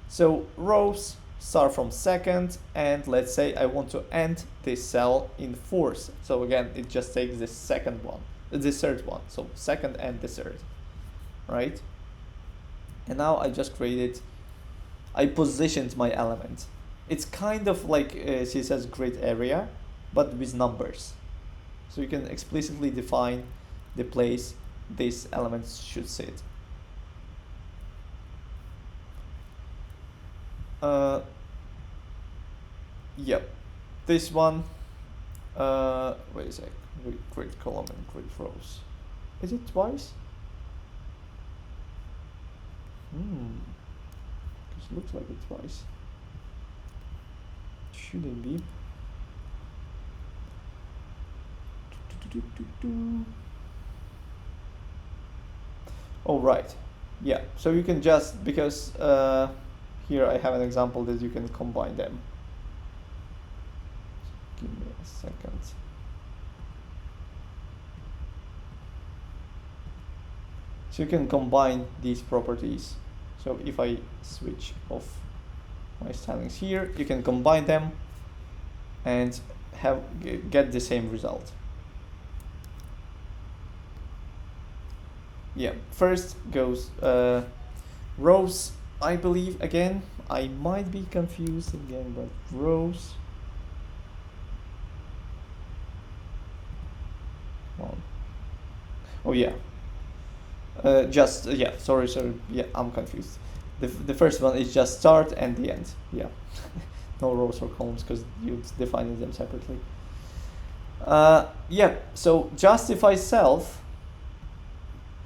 Speaker 1: So rows start from second, and let's say I want to end this cell in 4th. So again, it just takes the second one, the third one. So second and the third, right? And now I just created, I positioned my element. It's kind of like a CSS grid area, but with numbers. So you can explicitly define the place these elements should sit. Yep, this one, wait a sec, grid column and grid rows. Is it twice? It looks like it twice. Shouldn't be. Oh, right. Yeah, so you can just, because here I have an example that you can combine them. Give me a second. So you can combine these properties. So if I switch off my stylings here, you can combine them and get the same result. Yeah, first goes rows, I believe. Again, I might be confused again, but rows. Oh yeah. Yeah, sorry, yeah, I'm confused. The first one is just start and the end. Yeah, no rows or columns because you defined them separately. Yeah, so justify self,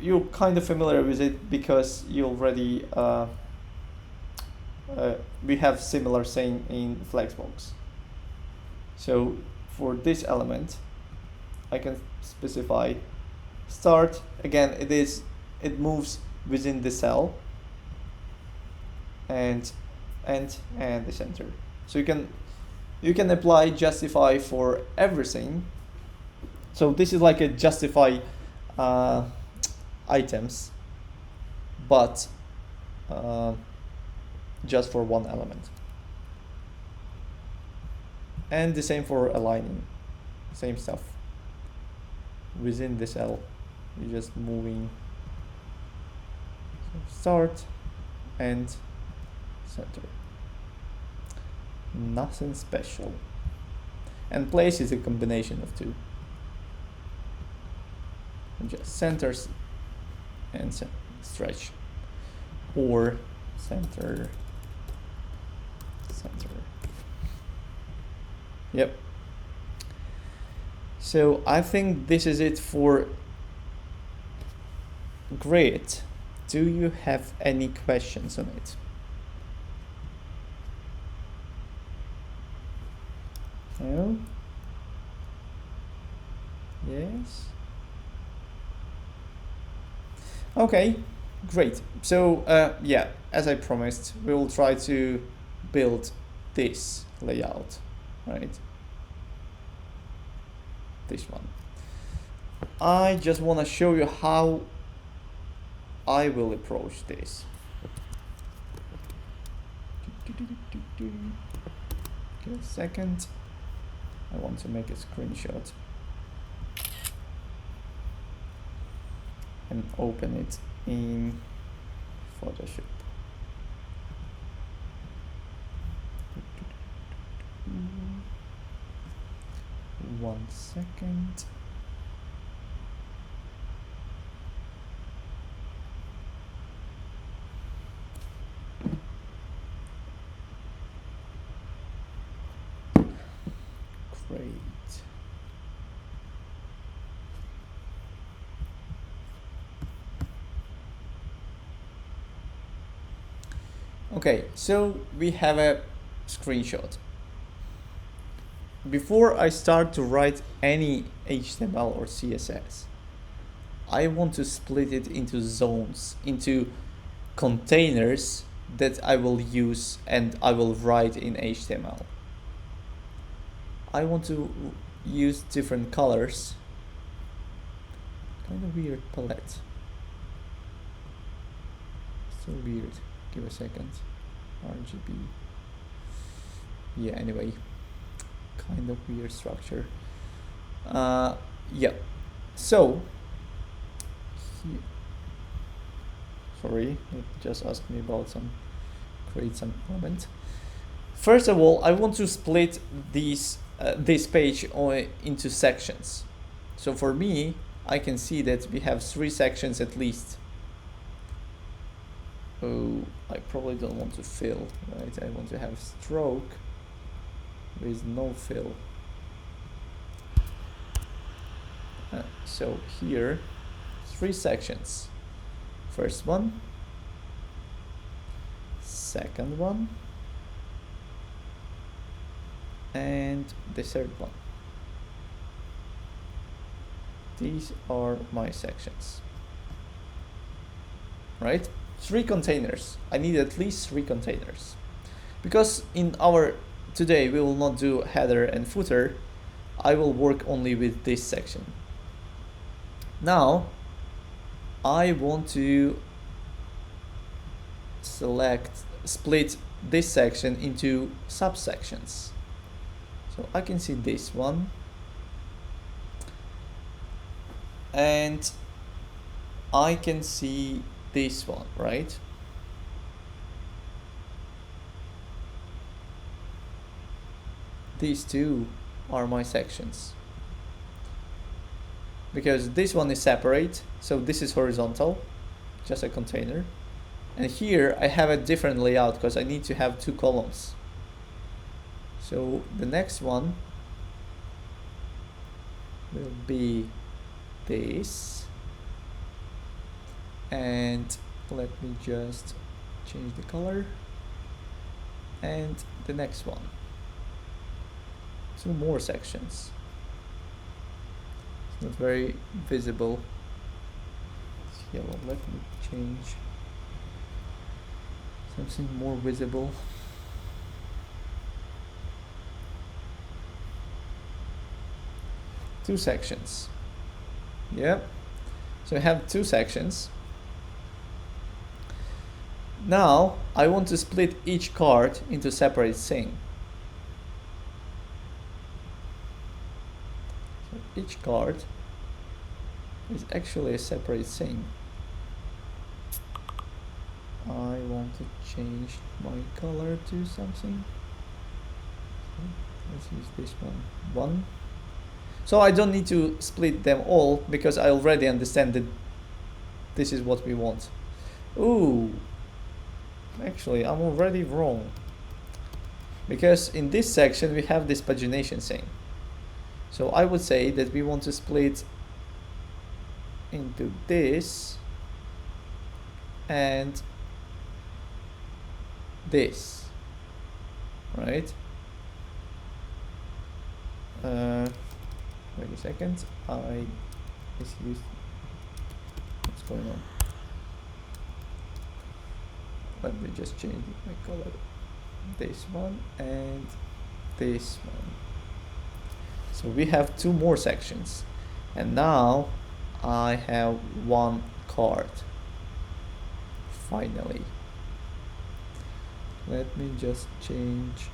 Speaker 1: you're kind of familiar with it because you already we have similar saying in Flexbox. So for this element, I can specify start. Again, it moves within the cell, and the center. So you can apply justify for everything. So this is like a justify items, but just for one element. And the same for aligning, same stuff. Within the cell, you're just moving start and center. Nothing special. And place is a combination of two. And just centers and stretch, or center. Yep. So I think this is it for grid. Do you have any questions on it? No? Yes? Okay, great. So yeah, as I promised, we will try to build this layout, right? This one. I just want to show you how I will approach this. Okay, a second. I want to make a screenshot. and open it in Photoshop. One second. Great. Okay, so we have a screenshot. Before I start to write any HTML or CSS, I want to split it into zones, into containers that I will use and I will write in HTML. I want to use different colors. Kind of weird palette. So weird. Give a second. RGB. Yeah, anyway. Kind of weird structure. Yeah. So, here. Sorry, it just asked me about create some comment. First of all, I want to split this page into sections. So for me, I can see that we have 3 sections at least. Oh, I probably don't want to fill, right? I want to have stroke with no fill. So here, 3 sections. First one, second one, and the third one. These are my sections, right? 3 containers. I need at least 3 containers, because in our today we will not do header and footer. I will work only with this section. Now I want to split this section into subsections. So I can see this one, and I can see this one, right? These 2 are my sections, because this one is separate, so this is horizontal, just a container, and here I have a different layout because I need to have 2 columns. So the next one will be this, and let me just change the color, and the next one, 2 more sections. It's not very visible. It's yellow. Let me change something more visible. Two sections. Yep. So I have 2 sections. Now I want to split each card into separate thing. So each card is actually a separate thing. I want to change my color to something. Let's use this one. So I don't need to split them all because I already understand that this is what we want. Ooh, actually I'm already wrong, because in this section we have this pagination thing. So I would say that we want to split into this and this, right? Wait a second, I misused. What's going on? Let me just change my color. This one and this one. So we have 2 more sections, and now I have 1 card. Finally. Let me just change,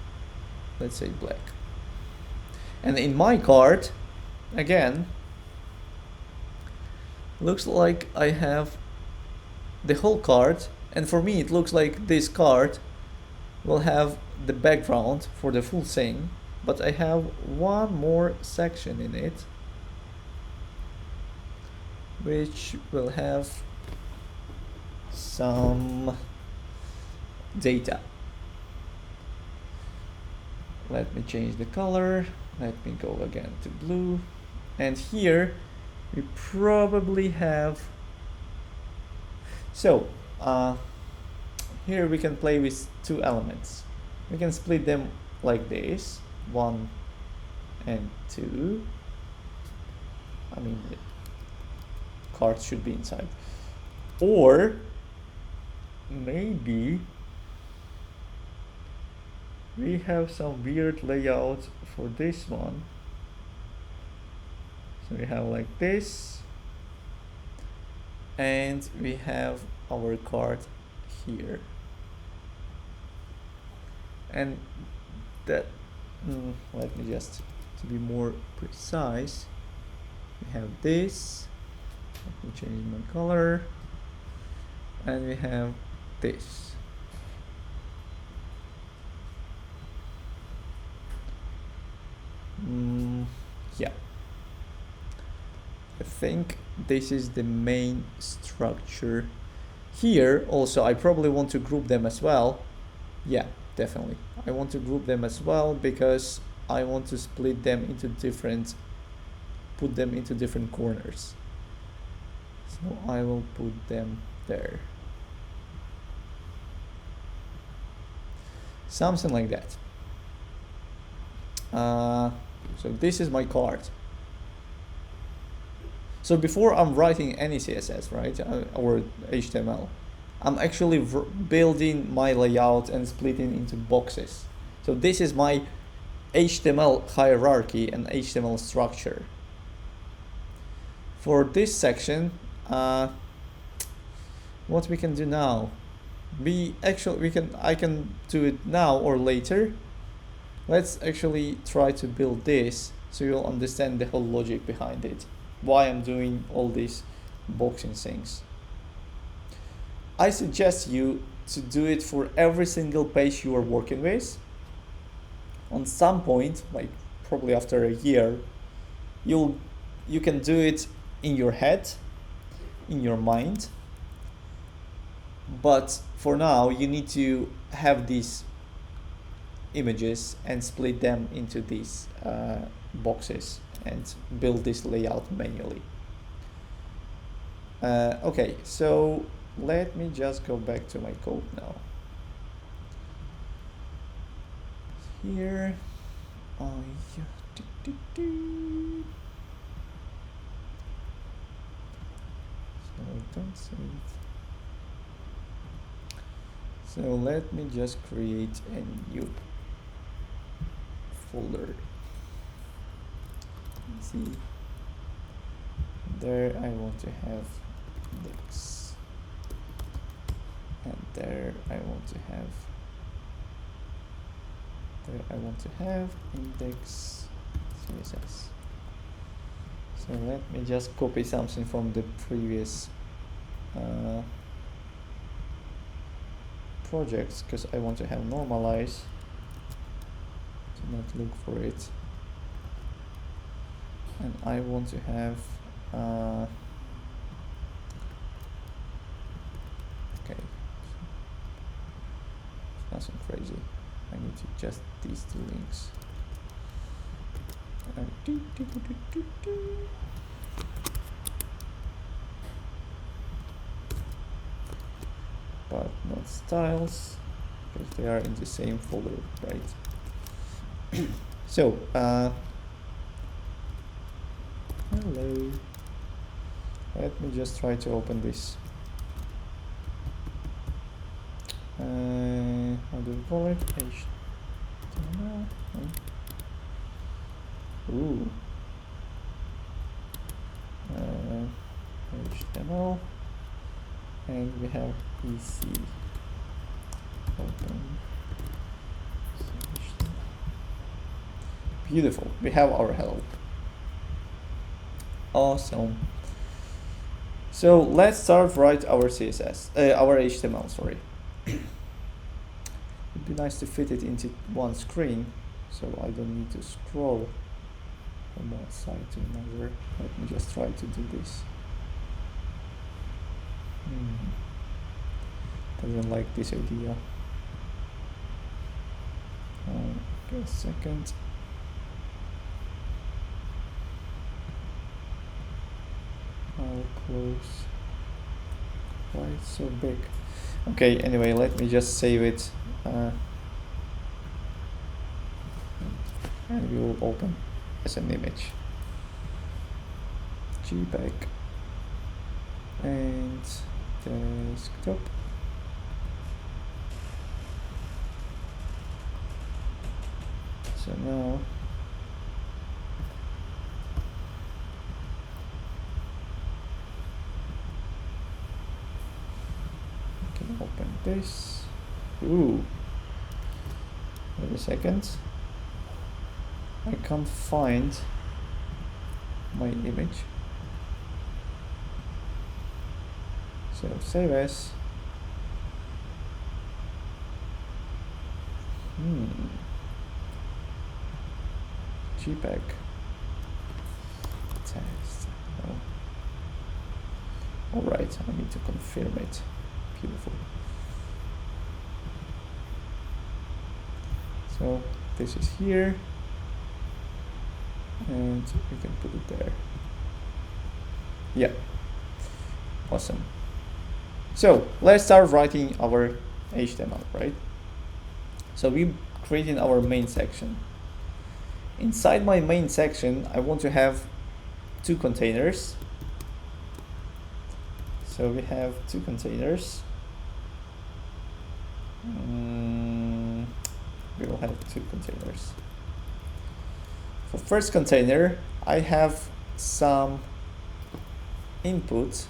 Speaker 1: let's say black. And in my card, again, looks like I have the whole card, and for me it looks like this card will have the background for the full thing, but I have one more section in it which will have some data. Let me change the color, let me go again to blue, and here we probably have, so here we can play with two elements. We can split them like this, 1 and 2. I mean, the cards should be inside. Or maybe we have some weird layout for this one. So we have like this, and we have our card here. And that, let me just, to be more precise, we have this, let me change my color, and we have this. Yeah, I think this is the main structure. Here also I probably want to group them as well. Yeah, definitely I want to group them as well, because I want to split them into different, put them into different corners. So I will put them there, something like that. So this is my card. So before I'm writing any CSS, right, or HTML, I'm actually building my layout and splitting into boxes. So this is my HTML hierarchy and HTML structure. For this section, what we can do now, I can do it now or later. Let's actually try to build this so you'll understand the whole logic behind it, why I'm doing all these boxing things. I suggest you to do it for every single page you are working with. On some point, like probably after a year, you can do it in your head, in your mind, but for now you need to have these images and split them into these boxes and build this layout manually. Okay, so let me just go back to my code now. Here, so don't save it. So let me just create a new folder. See, there I want to have index, and there I want to have index CSS. So let me just copy something from the previous projects, because I want to have normalize to not look for it, and I want to have okay, nothing crazy. I need to just these two links. But not styles, because they are in the same folder, right? So, hello. Let me just try to open this. How do we call it? HTML. Ooh. HTML. And we have EC. Open. Beautiful. We have our help. Awesome. So let's start write our CSS, our HTML, sorry. It'd be nice to fit it into one screen, so I don't need to scroll from one side to another. Let me just try to do this. I don't like this idea. Okay, a second. I'll close. Why it's so big? Okay, anyway, let me just save it. And we will open as an image. JPEG and desktop. So now I can open this. Ooh. Wait a second. I can't find my image. So save as. JPEG. Text. No. Alright, I need to confirm it. Beautiful. So this is here. And we can put it there. Yeah. Awesome. So let's start writing our HTML, right? So we creating our main section. Inside my main section, I want to have two containers. So we have two containers. We will have two containers. For first container, I have some input,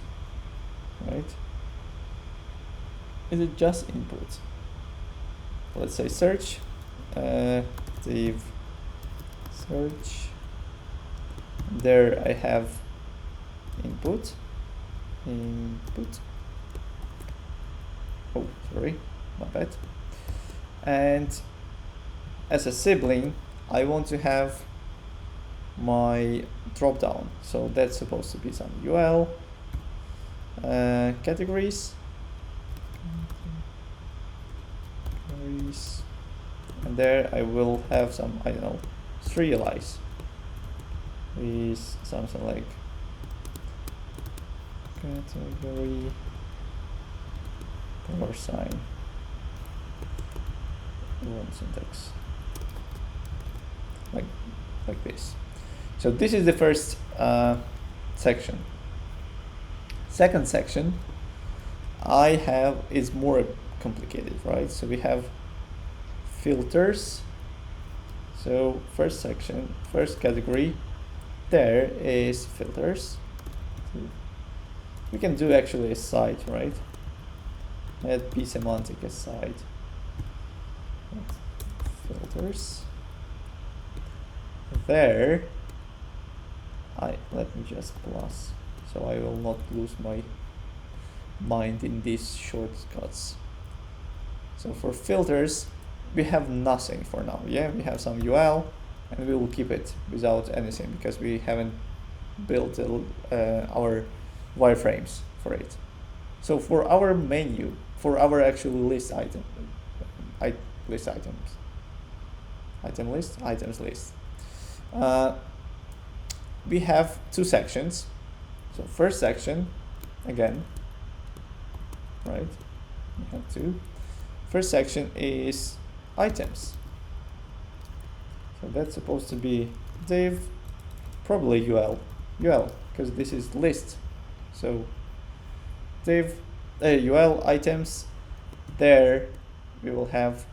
Speaker 1: right? Is it just input? Let's say search, div search. There I have input. Oh, sorry, my bad. And as a sibling, I want to have my drop down. So that's supposed to be some UL categories. And there I will have some, I don't know, serialize is something like category $, one syntax like this. So this is the first section. Second section I have is more complicated, right? So we have filters. So first section, first category, there is filters. We can do actually a site, right? Add p semantic aside. Filters. There, let me just plus, so I will not lose my mind in these shortcuts. So for filters, we have nothing for now. Yeah, we have some UL, and we will keep it without anything because we haven't built our wireframes for it. So for our menu, for our actual list item, items list, we have two sections. So first section, again, right? We have two. First section is items. So that's supposed to be div, probably UL, because this is list. So div UL items. There we will have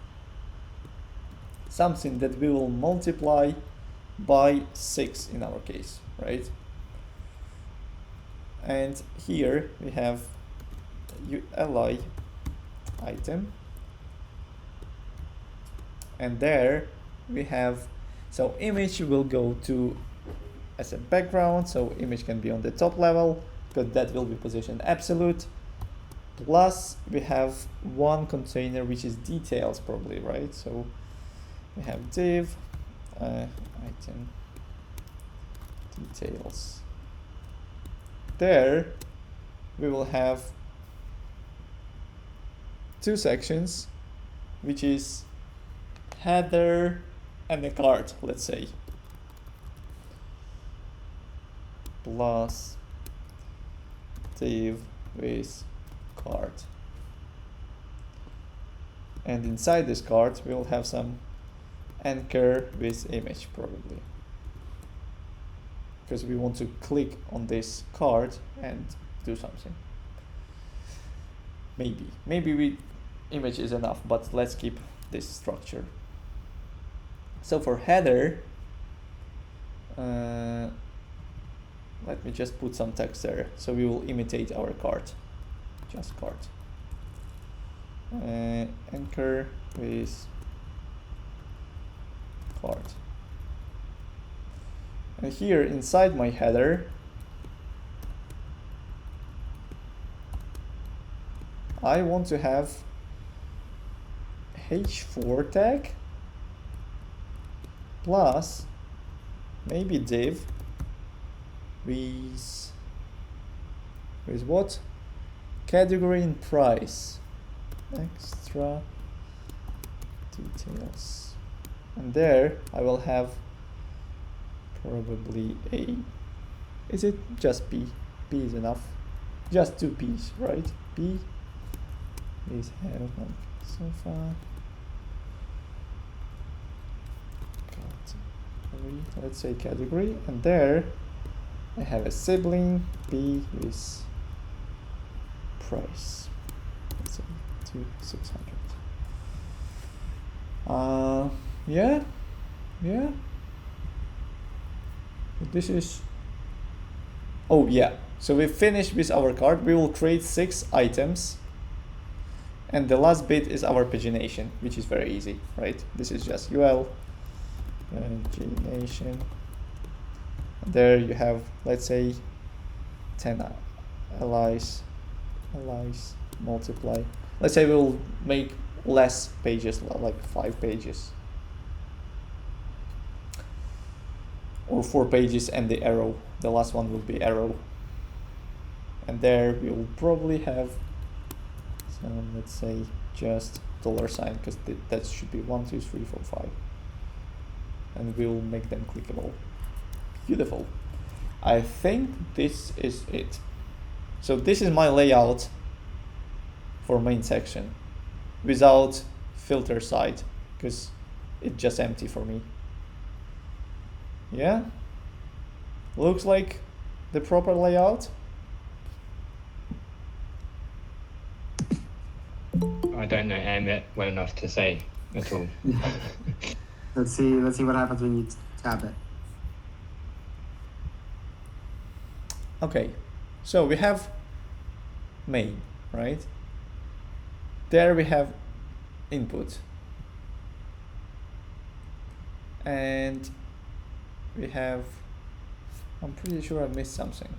Speaker 1: something that we will multiply by 6 in our case, right? And here we have ULI item, and there we have, so image will go to as a background, so image can be on the top level, because that will be positioned absolute. Plus we have one container which is details probably, right? So we have div item details. There we will have two sections, which is header and a card, let's say, plus div with card. And inside this card we will have some anchor with image probably, because we want to click on this card and do something. Maybe image is enough, but let's keep this structure. So for header, let me just put some text there. So we will imitate our card, just card. Anchor with card. And here inside my header, I want to have h4 tag plus maybe div with what? Category and price. Extra details. And there I will have probably a, is it just P? P is enough. Just two P's, right? P is have like sofa. Category, let's say category, and there I have a sibling P is price. Let's say 2600. Yeah. This is, oh yeah, so we finished with our card. We will create 6 items, and the last bit is our pagination, which is very easy, right? This is just UL pagination. There you have, let's say, 10 allies multiply. Let's say we'll make less pages, like 5 pages. Or 4 pages and the arrow. The last one will be arrow. And there we will probably have some, let's say, just $sign, because that should be 1, 2, 3, 4, 5. And we'll make them clickable. Beautiful. I think this is it. So this is my layout for main section without filter side, because it's just empty for me. Yeah, looks like the proper layout.
Speaker 3: I don't know Amit well enough to say at all.
Speaker 4: Let's see what happens when you tab it.
Speaker 1: Okay, so we have main, right? There we have input, and we have, I'm pretty sure I missed something.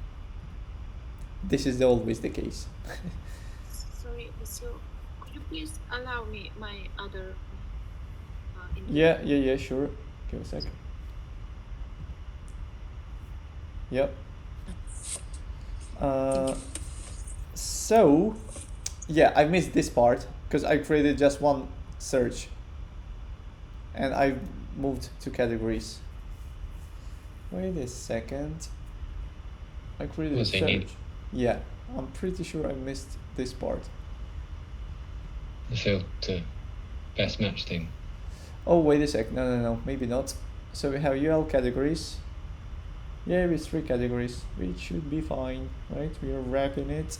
Speaker 1: This is always the case.
Speaker 5: Sorry, so could you please allow me my other
Speaker 1: Yeah, sure. Give a sec. Yep. So, yeah, I missed this part because I created just one search and I moved to categories. Wait a second. I created a search. Yeah, I'm pretty sure I missed this part.
Speaker 3: The filter best match thing.
Speaker 1: Oh, wait a sec. No, maybe not. So we have UL categories. Yeah, with 3 categories, which should be fine, right? We are wrapping it.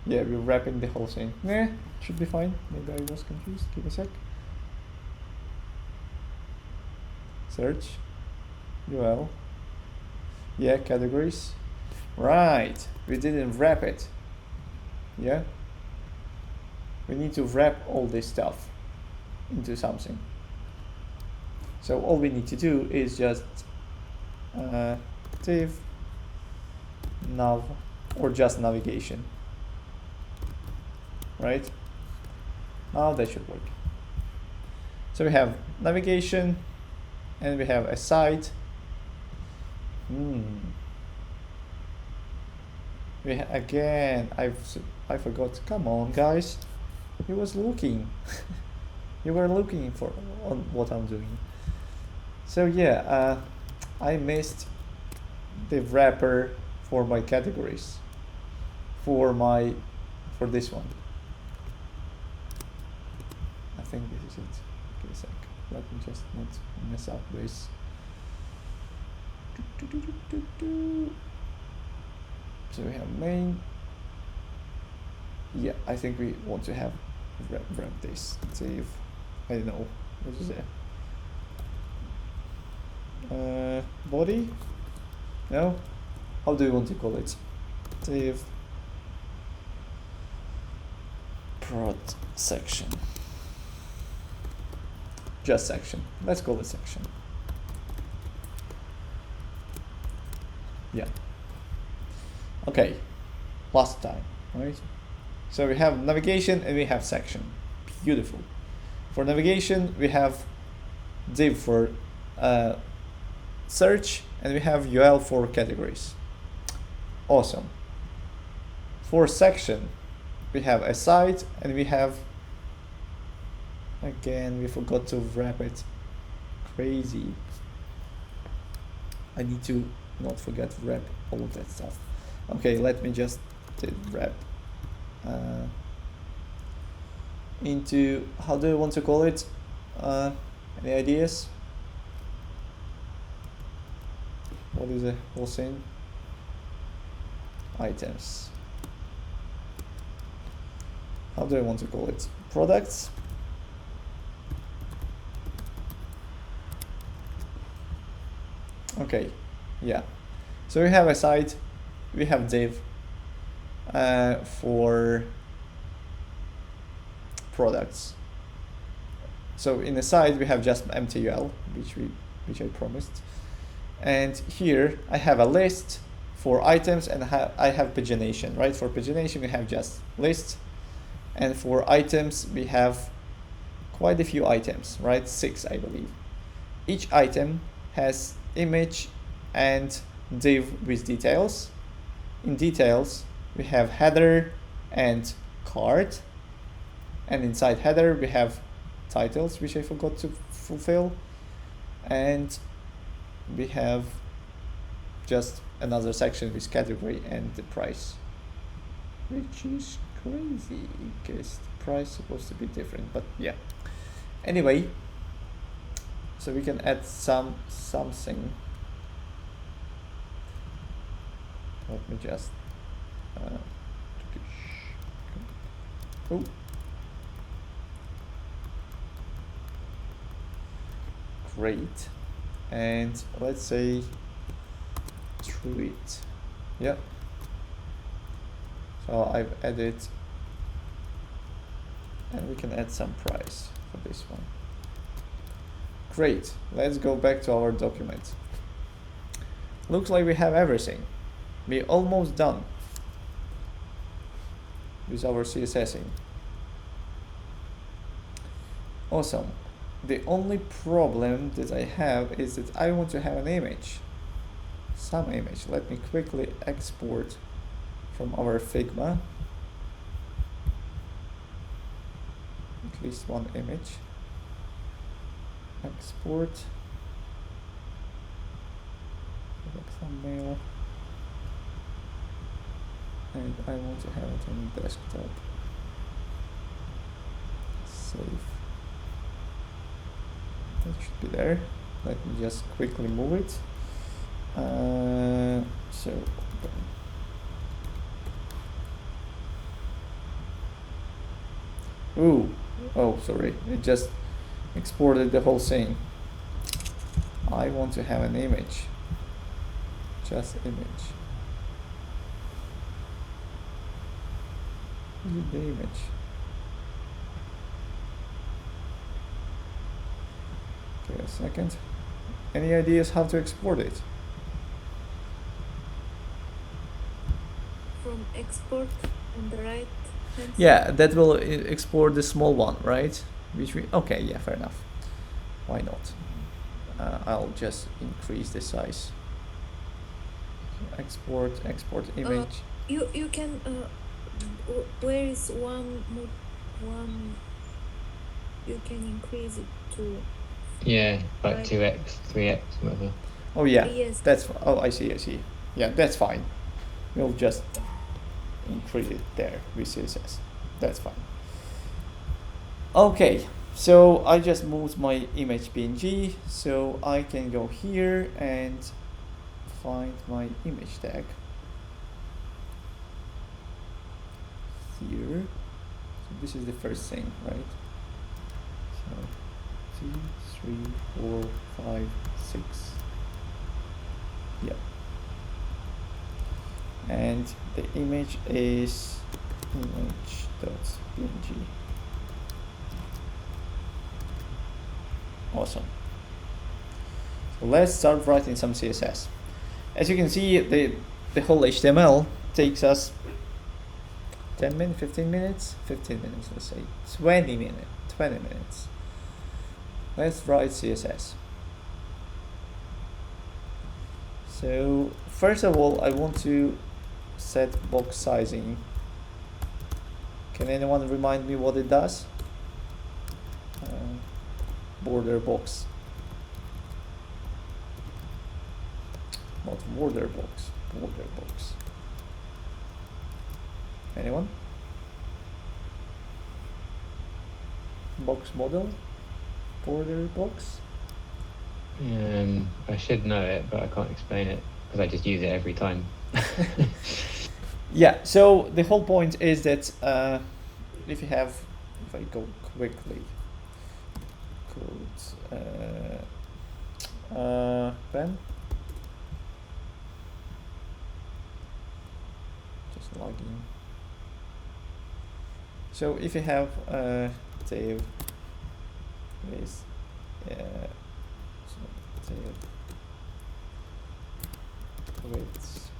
Speaker 1: Yeah, we're wrapping the whole thing. Nah, should be fine. Maybe I was confused. Give a sec. Search. UL. Yeah, categories. Right. We didn't wrap it. Yeah. We need to wrap all this stuff into something. So all we need to do is just div nav or just navigation, right? Now that should work. So we have navigation and we have a site. Again, I forgot. Come on, guys. He was looking. You were looking for on what I'm doing. So yeah, I missed the wrapper for my categories. For this one. I think this is it. Give a sec. Let me just not mess up this. So we have main. Yeah, I think we want to have wrap this. Save. I don't know. What is it? Body? No? How do you want to call it? Save. Prod section. Just section. Let's call it section. Yeah. Okay. Last time, right? So we have navigation and we have section. Beautiful. For navigation, we have div for search and we have UL for categories. Awesome. For section, we have a site and we have, again, we forgot to wrap it. Crazy. I need to not forget to wrap all of that stuff. Okay, let me just wrap into, how do I want to call it? Any ideas? What is the whole thing? Items. How do I want to call it? Products. Okay, yeah. So we have a site, we have div for products. So in the site we have just empty UL, which I promised, and here I have a list for items and I have pagination, right? For pagination we have just list, and for items we have quite a few items, right? 6, I believe. Each item has image and div with details. In details we have header and card, and inside header we have titles, which I forgot to fulfill, and we have just another section with category and the price, which is crazy because the price is supposed to be different, but yeah. Anyway, so we can add something. Let me just oh, great, and let's say through it. Yep. So I've added, and we can add some price for this one. Great. Let's go back to our document. Looks like we have everything. We're almost done with our CSSing. Awesome. The only problem that I have is that I want to have an image. Some image. Let me quickly export from our Figma. At least one image. Export. Thumbnail. And I want to have it on desktop. Save. That should be there. Let me just quickly move it. So open. Ooh, oh sorry, it just exported the whole thing. I want to have an image. Just image. The image. Okay, a second. Any ideas how to export it?
Speaker 6: from export on the right hand
Speaker 1: Yeah, that will export the small one, right? Which we, okay, yeah, fair enough. Why not? I'll just increase the size. Export image.
Speaker 6: You can where is one you can increase it to,
Speaker 3: yeah, like
Speaker 6: right.
Speaker 3: 2x, 3x, whatever.
Speaker 1: Oh yeah,
Speaker 6: Yes.
Speaker 1: that's, oh, I see. Yeah, that's fine. We'll just increase it there with CSS. That's fine. Okay, so I just moved my image PNG, so I can go here and find my image tag here. So this is the first thing, right? So 2, 3, 4, 5, 6. Yeah. And the image is image.png. Awesome. So let's start writing some CSS. As you can see, the whole HTML takes us 10 minutes, 15 minutes, 15 minutes, let's say 20 minutes. Let's write CSS. So first of all, I want to set box sizing. Can anyone remind me what it does? Border box. Not border box, border box. Anyone? Box model? Border box?
Speaker 3: I should know it, but I can't explain it because I just use it every time.
Speaker 1: Yeah, so the whole point is that if I go quickly, Ben? Just logging. So if you have tail with tail width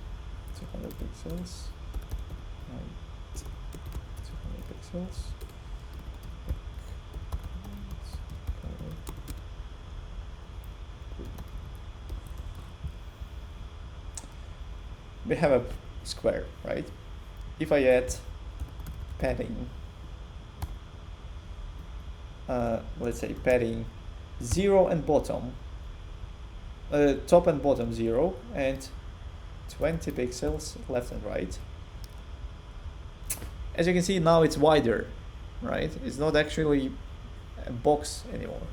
Speaker 1: 200 pixels, height 200 pixels, we have a square, right? If I add padding, let's say padding 0 and bottom, top and bottom 0 and 20 pixels left and right. As you can see, now it's wider, right? It's not actually a box anymore.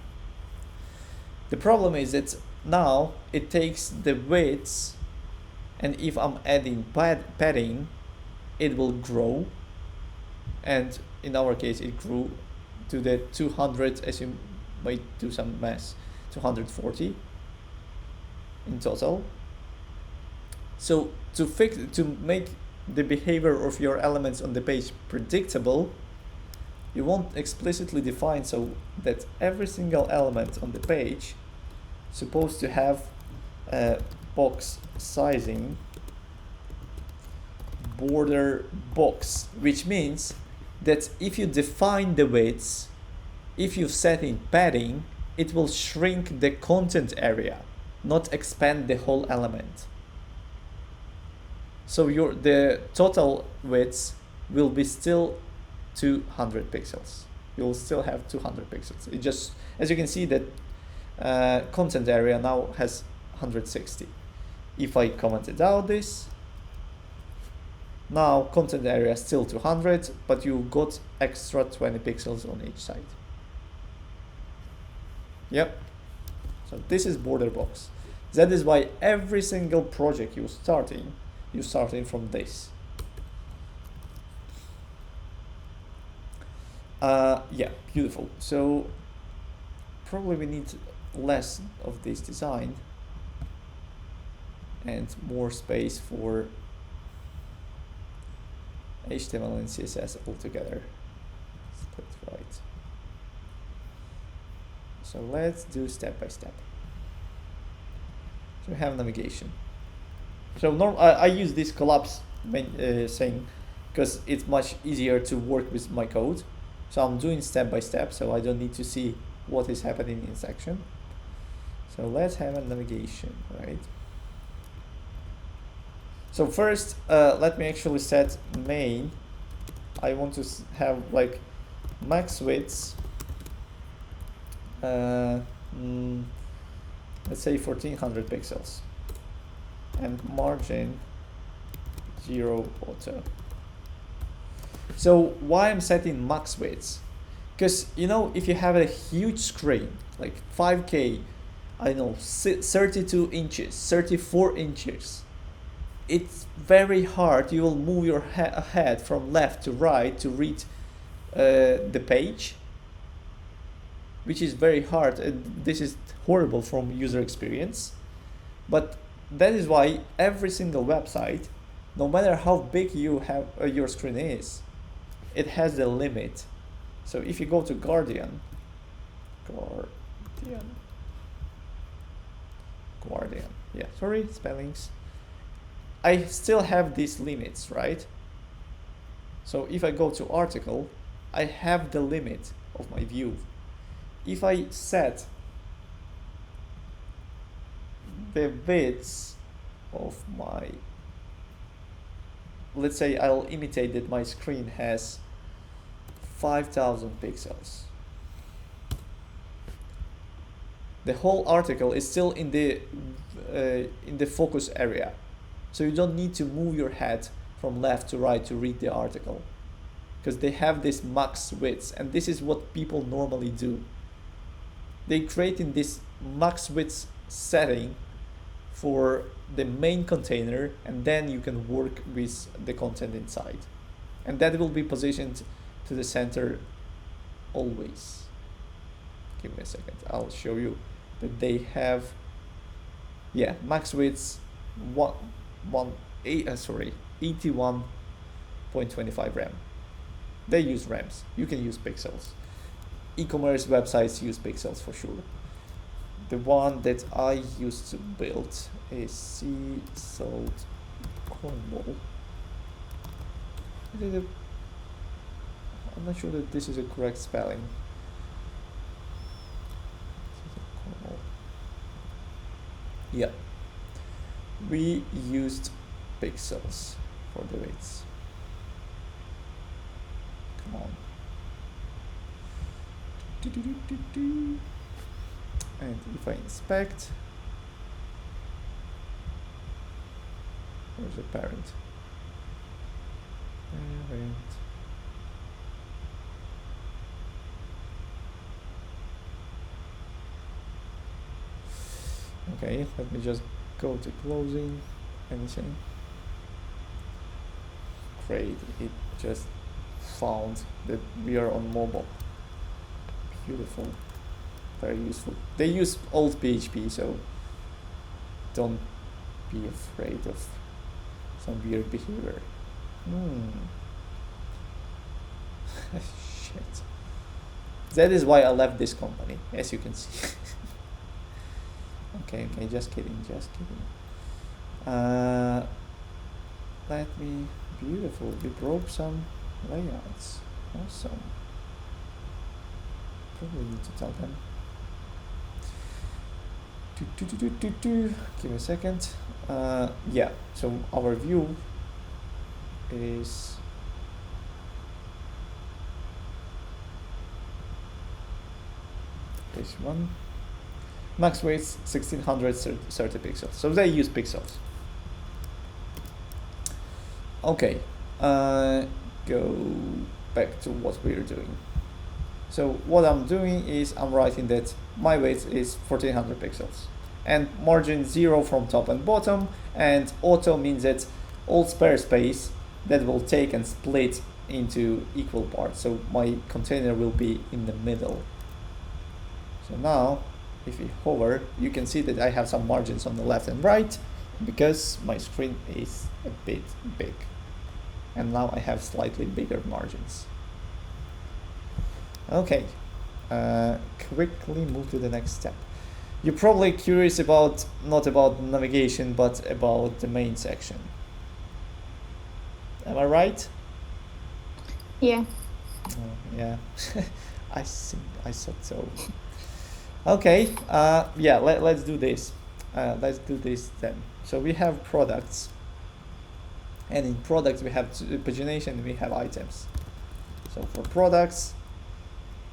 Speaker 1: The problem is that now it takes the widths, and if I'm adding padding, it will grow, and in our case it grew to the 200, as you might do some math, 240 in total. So to make the behavior of your elements on the page predictable, you won't explicitly define so that every single element on the page is supposed to have a box sizing border box, which means that if you define the widths, if you set in padding, it will shrink the content area, not expand the whole element. So the total widths will be still 200 pixels. You'll still have 200 pixels. It just, as you can see, that content area now has 160. If I commented out this, now content area is still 200, but you got extra 20 pixels on each side. Yep. So this is border box. That is why every single project you're starting from this. Yeah, beautiful. So probably we need less of this design and more space for HTML and CSS altogether. That's right. So let's do step by step. So we have navigation. So I use this collapse saying, because it's much easier to work with my code. So I'm doing step by step, so I don't need to see what is happening in section. So let's have a navigation, right? So first, let me actually set main. I want to have like max width, let's say 1400 pixels, and margin 0 auto. So why I'm setting max width? Because, you know, if you have a huge screen, like 5K, I don't know, 32 inches, 34 inches, it's very hard. You will move your head from left to right to read the page, which is very hard, and this is horrible from user experience. But that is why every single website, no matter how big you have your screen is, it has a limit. So if you go to Guardian, yeah, sorry, spellings. I still have these limits, right? So if I go to article, I have the limit of my view. If I set the width of my, let's say I'll imitate that my screen has 5000 pixels. The whole article is still in the focus area. So you don't need to move your head from left to right to read the article, because they have this max width, and this is what people normally do. They create in this max width setting for the main container, and then you can work with the content inside, and that will be positioned to the center always. Give me a second, I'll show you that they have, yeah, max width 81.25 RAM. They use RAMs. You can use pixels. E-commerce websites use pixels for sure. The one that I used to build is Sea Salt Cornwall. I'm not sure that this is a correct spelling. Yeah. We used pixels for the weights. Come on. And if I inspect, where's the parent? Okay, let me just go to closing. Anything? Great, it just found that we are on mobile. Beautiful, very useful. They use old PHP, so don't be afraid of some weird behavior. Shit. That is why I left this company, as you can see. Okay, just kidding. Let me, beautiful, we broke some layouts, awesome. Probably need to tell them. Give me a second. Yeah, so our view is this one. Max weight 1630 pixels. So they use pixels. Okay, go back to what we're doing. So what I'm doing is I'm writing that my weight is 1400 pixels and margin 0 from top and bottom, and auto means that all spare space that will take and split into equal parts. So my container will be in the middle. So now if you hover, you can see that I have some margins on the left and right because my screen is a bit big. And now I have slightly bigger margins. Okay, quickly move to the next step. You're probably curious about, not about navigation, but about the main section. Am I right?
Speaker 2: Yeah.
Speaker 1: Oh, yeah. I thought so. Okay. Yeah. Let's do this. Let's do this then. So we have products, and in products we have pagination. We have items. So for products,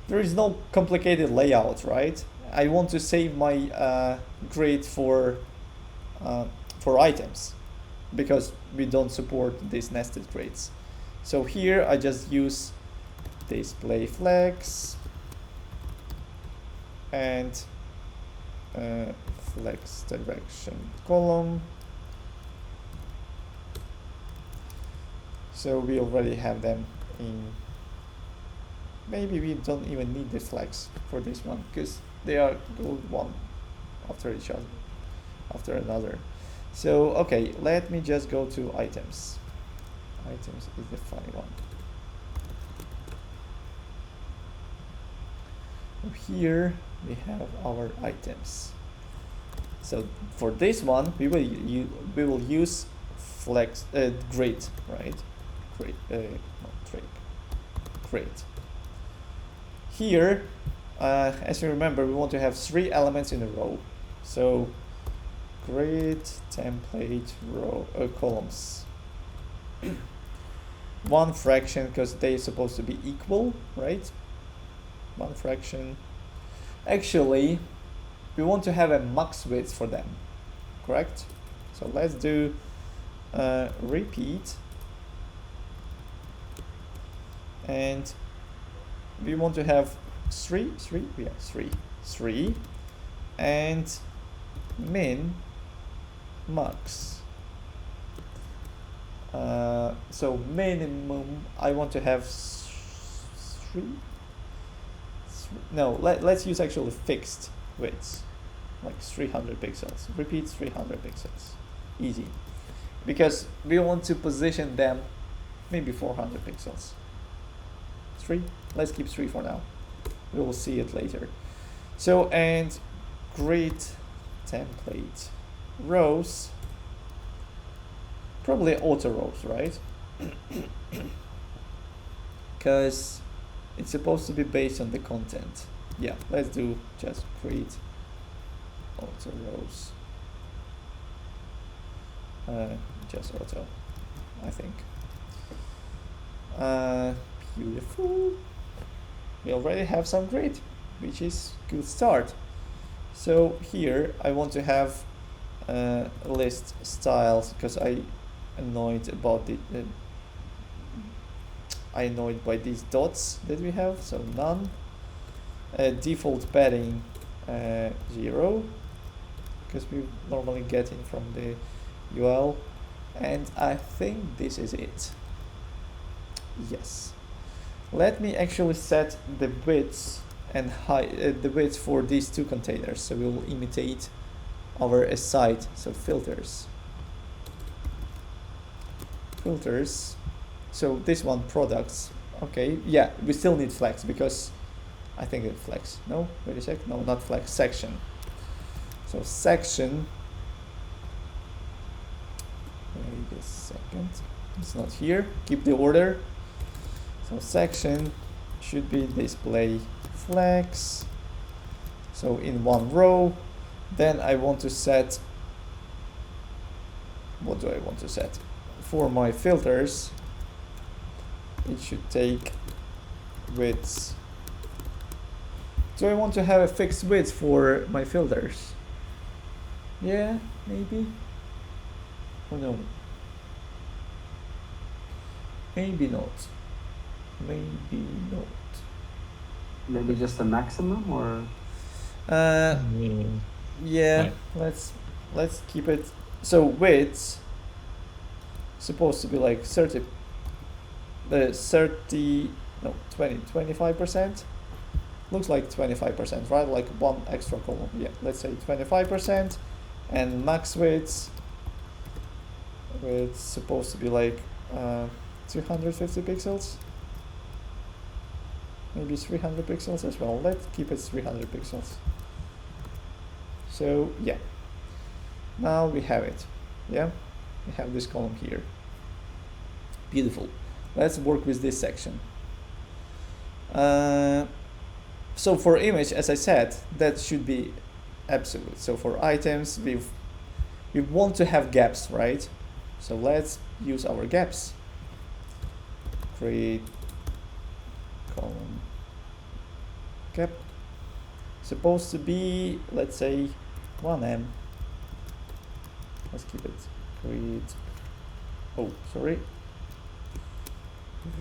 Speaker 1: there is no complicated layout, right? I want to save my grid for items because we don't support these nested grids. So here I just use display flex and flex direction column. So we already have them in. Maybe we don't even need the flex for this one because they are go one after each other, after another. So okay, let me just go to items. Items is the funny one. Here we have our items. So for this one, we will use flex grid, right? Grid, grid. Here, as you remember, we want to have 3 elements in a row. So grid template row columns. 1 fraction because they're supposed to be equal, right? 1 fraction. Actually, we want to have a max width for them, correct? So let's do repeat, and we want to have 3, and min, max. So minimum, I want to have 3. No, let's use actually fixed widths, like 300 pixels. Repeat 300 pixels, easy, because we want to position them maybe 400 pixels. 3. Let's keep 3 for now. We will see it later. So, and grid template rows, probably auto rows, right? Because it's supposed to be based on the content. Yeah, let's do just create auto rows. Just auto, I think. Beautiful. We already have some grid, which is good start. So here I want to have list styles because I annoyed about the annoyed by these dots that we have. So none. Default padding 0 because we normally get in from the UL, and I think this is it. Yes. Let me actually set the widths and height, the width for these 2 containers. So we will imitate our aside. So filters. So this one products. Okay, yeah, we still need flex because I think it's flex. No, wait a sec. No, not flex. Section. So section. Wait a second. It's not here. Keep the order. So section should be display flex. So in 1 row, then I want to set, what do I want to set? For my filters, it should take widths. Do I want to have a fixed width for my filters? Yeah, maybe. Oh no. Maybe not. Maybe not.
Speaker 4: Maybe just a maximum, or
Speaker 1: yeah, let's keep it. So width supposed to be like 30 no 25%. Looks like 25%, right? Like 1 extra column. Yeah, let's say 25%, and max width it's supposed to be like 250 pixels. Maybe 300 pixels as well. Let's keep it 300 pixels. So yeah, now we have it. Yeah, we have this column here. Beautiful. Let's work with this section. So for image, as I said, that should be absolute. So for items, we want to have gaps, right? So let's use our gaps. Create column gap. Supposed to be, let's say, 1M. Let's keep it. Create. Oh, sorry.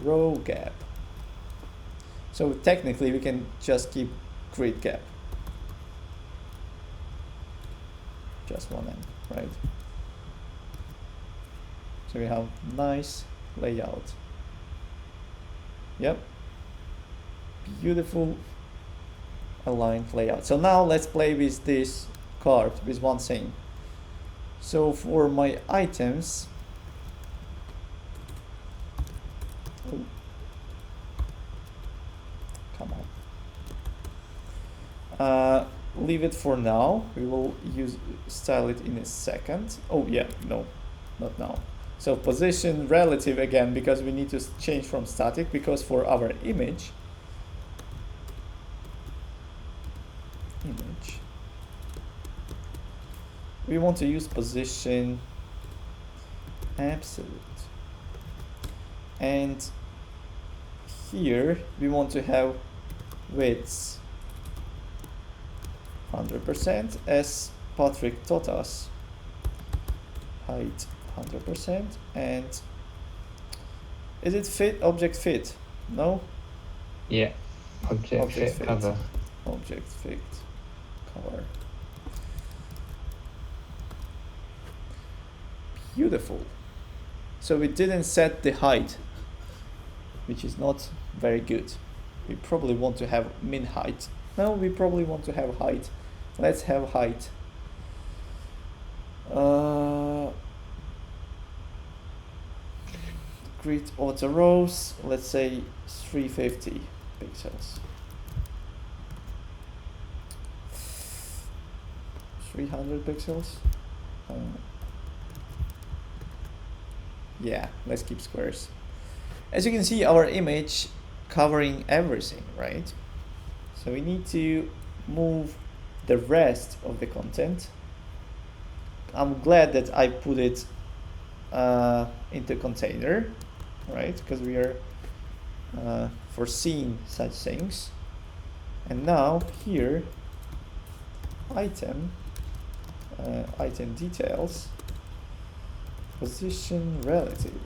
Speaker 1: Row gap. So technically we can just keep create gap. Just 1M, right? So we have nice layout. Yep. Beautiful aligned layout. So now let's play with this card with one thing. So for my items, oh, come on. Leave it for now. We will style it in a second. Oh yeah, no, not now. So position relative again, because we need to change from static, because for our image we want to use position absolute, and here we want to have width 100% as Patrick taught us, height 100%, and is it fit, object fit? No?
Speaker 3: Yeah, object fit cover.
Speaker 1: Object fit cover. Beautiful. So we didn't set the height, which is not very good. We probably want to have min height. No, we probably want to have height. Let's have height. Grid auto rows, let's say 350 pixels. 300 pixels. Yeah, let's keep squares. As you can see, our image covering everything, right? So we need to move the rest of the content. I'm glad that I put it into container, right? Because we are foreseeing such things. And now here, item details, position relative.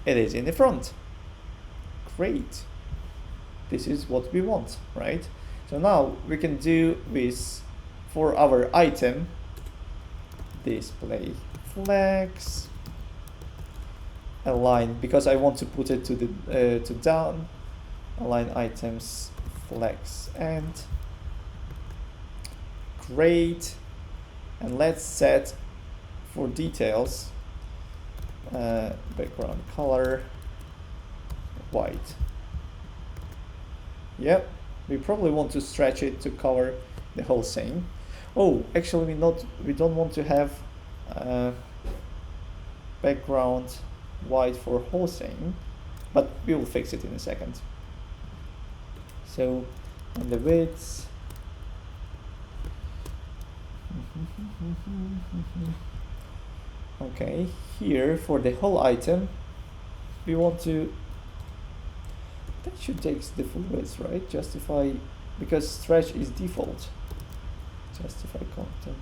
Speaker 1: It is in the front. Great. This is what we want, right? So now we can do with, for our item, display flex, align, because I want to put it to the to down, align items flex and great. And let's set for details background color white. Yep, we probably want to stretch it to cover the whole thing. Oh, actually we don't want to have background white for whole thing, but we will fix it in a second. So on the width, okay, here for the whole item we want to, that should take the full width, right? Justify, because stretch is default. Justify content,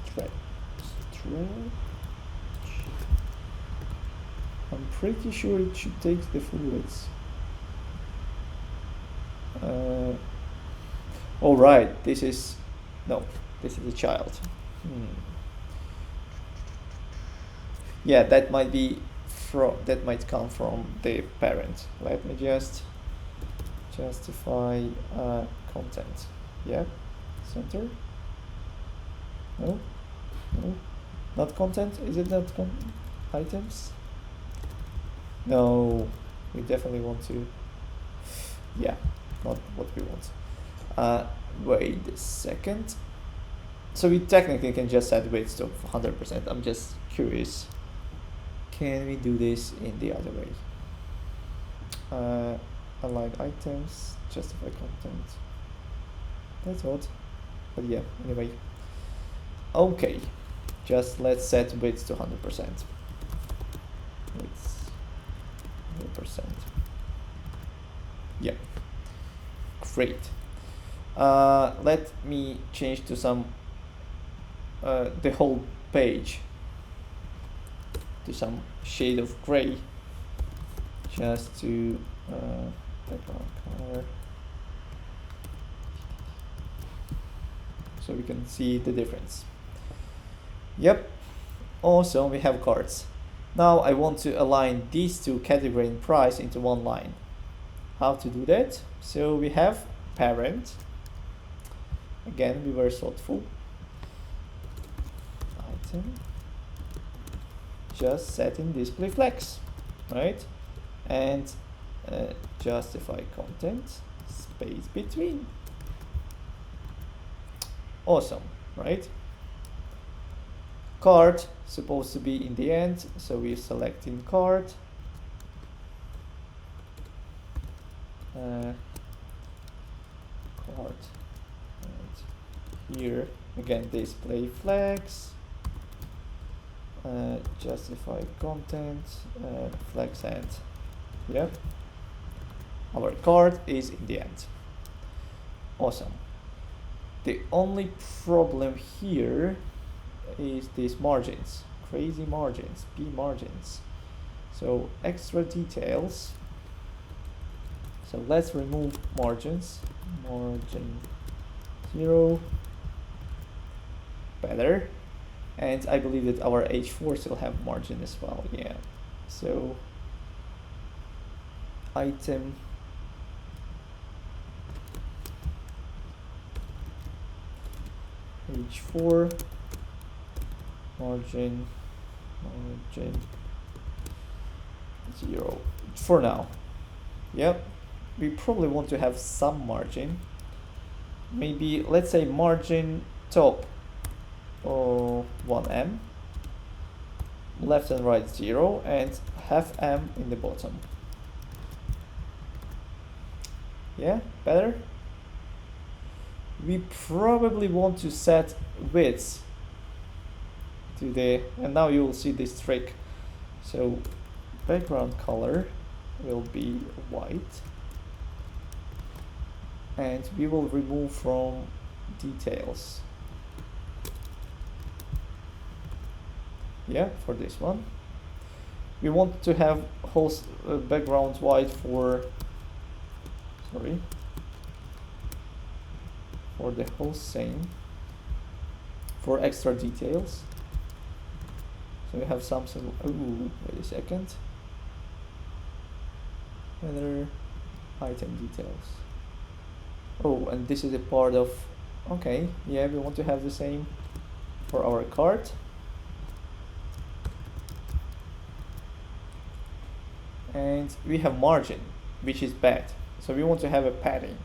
Speaker 1: stretch. I'm pretty sure it should take the full width. All right, this is a child. Yeah, that might be that might come from the parent. Let me just justify content. Yeah, center. No, not content. Is it not items? No, we definitely want to. Yeah, not what we want. Wait a second. So we technically can just set width to 100%. I'm just curious. Can we do this in the other way? Align items, justify content. That's odd. But yeah, anyway. Okay. Just let's set width to 100%. Width 100%. Yeah. Great. Let me change to some the whole page to some shade of gray, just to background color, so we can see the difference. Yep. Also, we have cards. Now I want to align these two category and price into one line. How to do that? So we have parent. Again, we were thoughtful. Item. Just set in display flex, right? And justify content, space between. Awesome, right? Card supposed to be in the end, so we're selecting card. Card. And here again, display flex. Justify content, flex end. Yep. Our card is in the end. Awesome. The only problem here is these margins, crazy margins, P margins. So extra details. So let's remove margins. Margin 0. Better. And I believe that our H4 still have margin as well. Yeah. So item H4 margin 0 for now. Yep. We probably want to have some margin. Maybe let's say margin top 1M, left and right 0, and half M in the bottom. Yeah, better. We probably want to set widths to the, and now you will see this trick. So background color will be white, and we will remove from details. Yeah, for this one. We want to have whole background white for, sorry, for the whole scene, for extra details. So we have something, ooh, wait a second. Other item details. Oh, and this is a part of, okay, yeah, we want to have the same for our card. And we have margin, which is bad. So we want to have a padding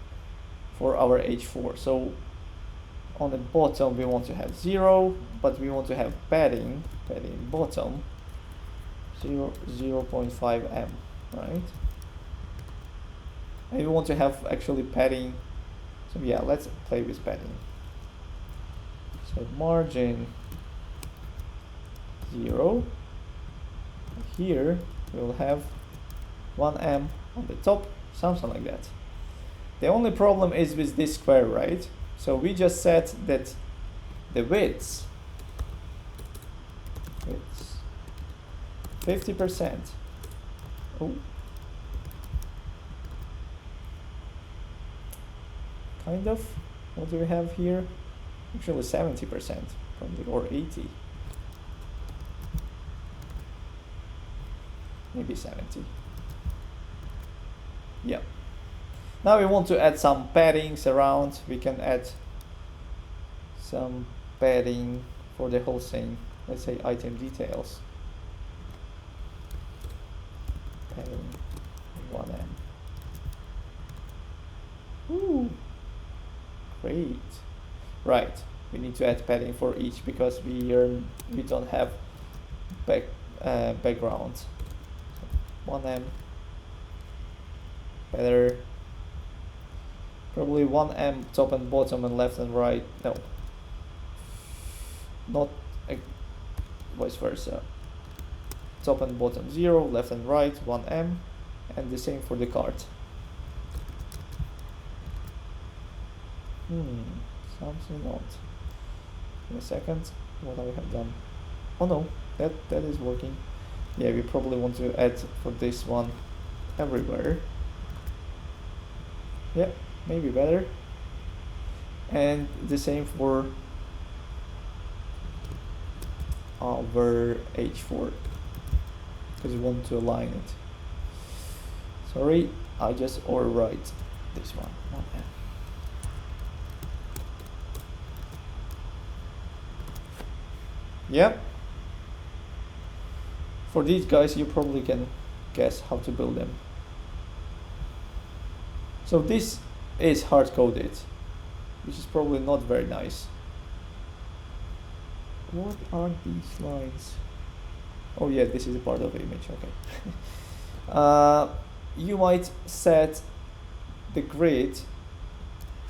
Speaker 1: for our H4. So on the bottom we want to have 0, but we want to have padding bottom 0.5 M, right? And we want to have actually padding. So yeah, let's play with padding. So margin 0. Here we will have 1M on the top, something like that. The only problem is with this square, right? So we just said that the width 50%. Oh, kind of. What do we have here? Actually 70% probably, or 80. Maybe 70. Yeah. Now we want to add some paddings around. We can add some padding for the whole thing. Let's say item details. Padding 1M. Ooh, great. Right. we need to add padding for each because we don't have background. 1M, better. Probably 1M top and bottom and left and right. No, not vice versa. Top and bottom 0, left and right 1M, and the same for the cart. Something odd. In a second, what I have done. Oh no, that is working. Yeah, we probably want to add for this one everywhere. Yeah, maybe better. And the same for over H4 because we want to align it. Sorry, I just overwrite this one. Okay. Yeah. For these guys, you probably can guess how to build them. So this is hard-coded, which is probably not very nice. What are these lines? Oh yeah, this is a part of the image, okay. You might set the grid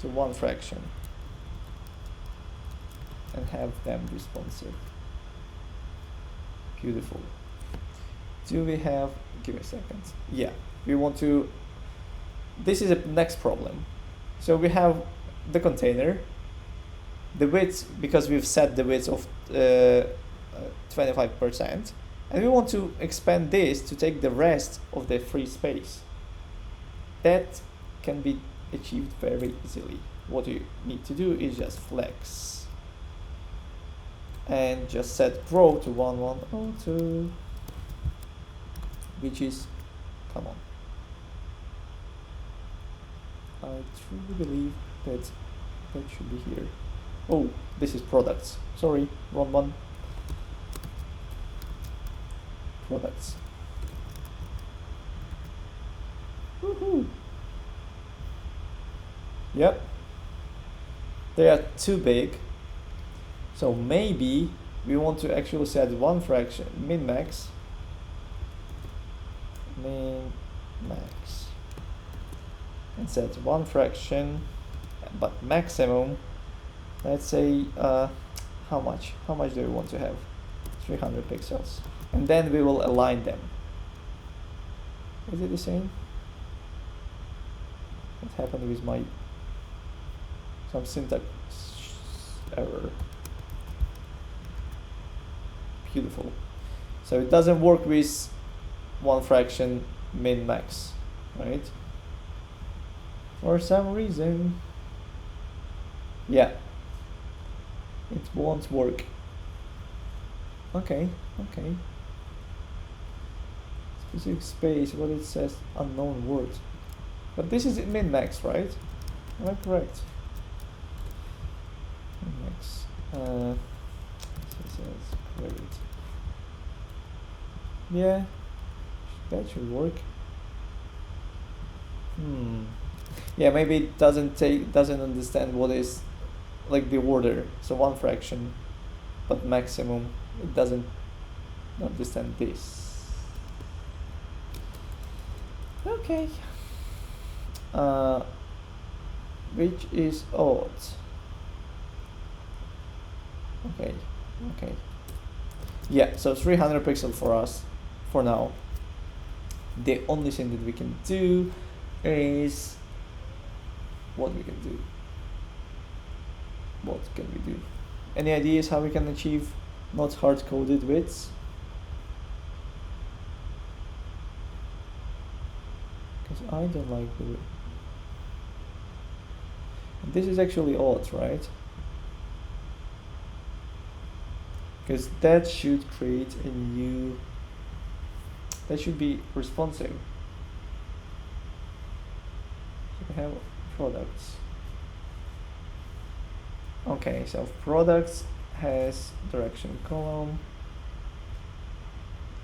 Speaker 1: to one fraction and have them responsive. Beautiful. Do we have, give me a second. Yeah, we want to, this is a next problem. So we have the container, the width, because we've set the width of 25%, and we want to expand this to take the rest of the free space. That can be achieved very easily. What you need to do is just flex and just set grow to 1102, which is, come on, I truly believe that should be here. Oh, this is products, sorry, wrong one. Products. Woohoo! Yep, they are too big. So maybe we want to actually set one fraction, min-max, and set one fraction, but maximum, let's say, how much do we want to have? 300 pixels. And then we will align them. Is it the same? What happened with my, some syntax error? Beautiful. So it doesn't work with one fraction min max, right? For some reason. Yeah. It won't work. Okay. Specific space, what it says, unknown word. But this is min max, right? Am I correct? Min max. Yeah, that should work. Yeah, maybe it doesn't understand what is like the order. So one fraction, but maximum, it doesn't understand this. Okay. Which is odd. Okay. Yeah, so 300 pixels for us for now. The only thing that we can do is what we can do. What can we do? Any ideas how we can achieve not hard-coded widths? Because I don't like the width. This is actually odd, right? Because that should create a new, that should be responsive. So we have products. Okay, so products has direction column.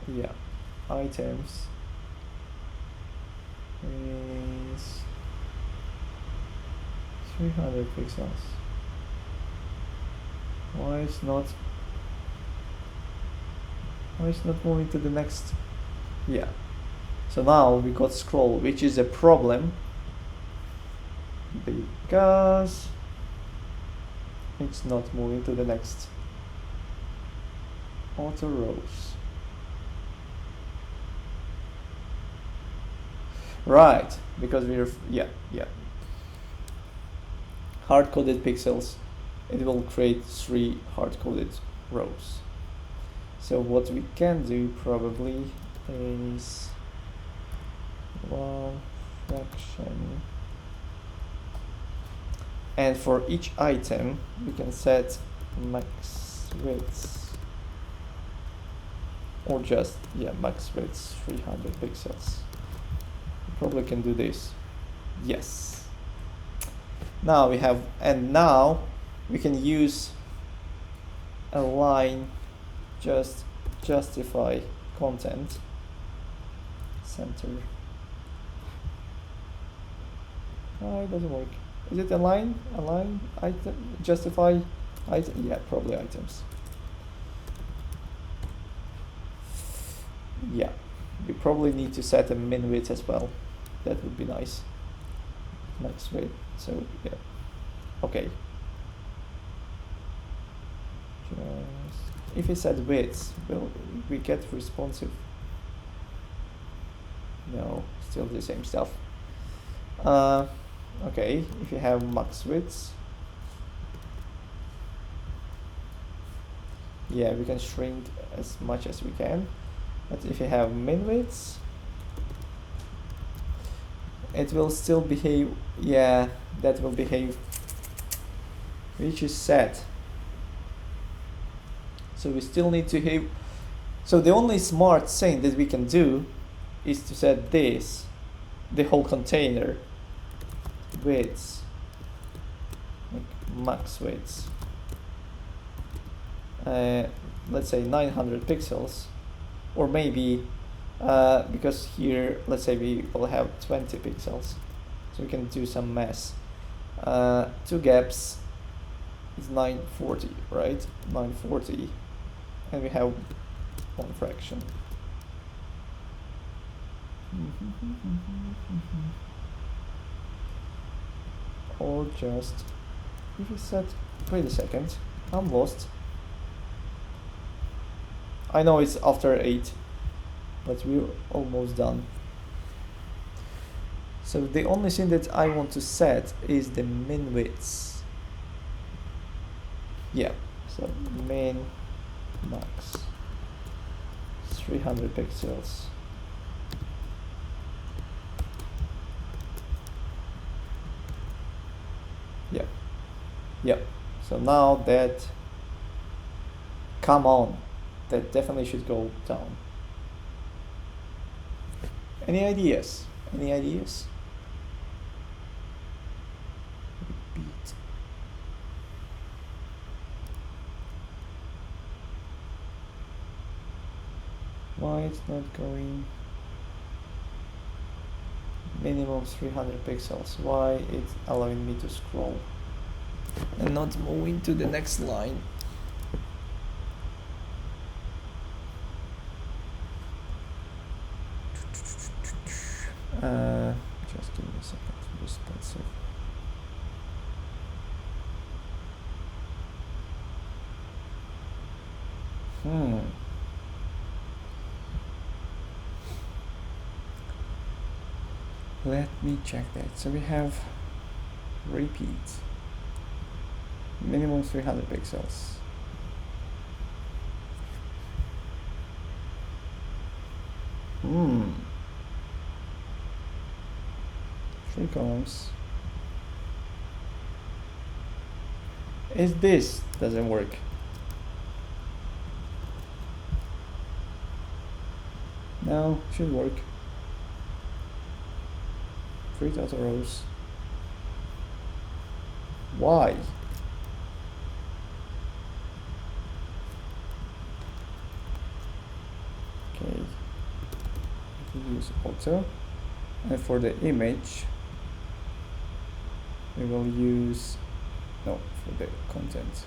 Speaker 1: Yeah, items is 300 pixels. Why it's not moving to the next? Yeah. So now we got scroll, which is a problem because it's not moving to the next auto rows. Right, because we're yeah. Hard-coded pixels. It will create 3 hard-coded rows. So what we can do probably is one fraction, and for each item we can set max width, or just max width 300 pixels. We probably can do this. Yes. Now we have, and now we can use a line, just justify content center. Oh, it doesn't work. Is it a line? Item, justify item? Yeah, probably items. Yeah, you probably need to set a min width as well. That would be nice. Max width. So yeah. Okay. If we set width, will we get responsive? No, still the same stuff. Okay, if you have max widths, yeah, we can shrink as much as we can. But if you have min widths, it will still behave. Yeah, that will behave, which is set. So we still need to have. So the only smart thing that we can do is to set this, the whole container, widths, like max widths. Let's say 900 pixels, or maybe because here, let's say we will have 20 pixels, so we can do some math. 2 gaps is 940, right? 940, and we have 1 fraction. Or just, if we set, wait a second, I'm lost. I know it's after 8, but we're almost done. So the only thing that I want to set is the min widths. Yeah, so min max 300 pixels. Yep. So now that, come on, that definitely should go down. Any ideas? Any ideas? Repeat. Why it's not going? Minimum 300 pixels. Why it's allowing me to scroll and not moving to the next line? Just give me a second. Responsive. Let me check that. So we have repeat. Minimum 300 pixels. Three columns. Is this doesn't work? No, should work. 3 total rows. Why? Okay, use auto, and for the image we will use, no, for the content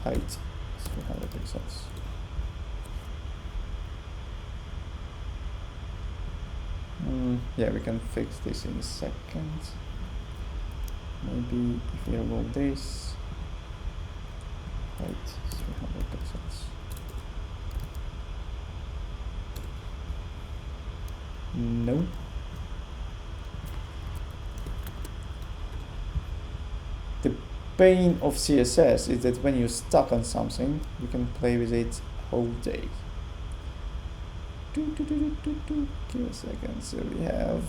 Speaker 1: height 300 pixels. Yeah, we can fix this in a second. Maybe if we remove this, height 300 pixels. No. The pain of CSS is that when you're stuck on something, you can play with it whole day. Give a second. So we have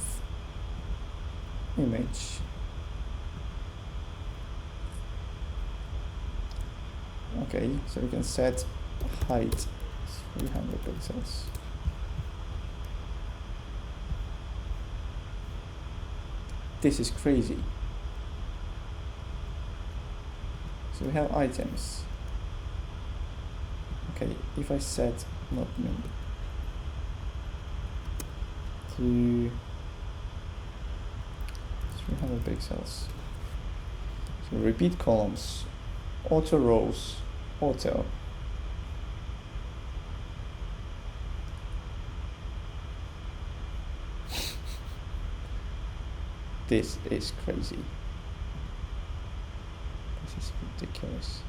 Speaker 1: image. Okay, so we can set height 300 pixels. This is crazy. So we have items. Okay, if I set not min to 300 pixels. So repeat columns, auto rows, auto. This is crazy. This is ridiculous.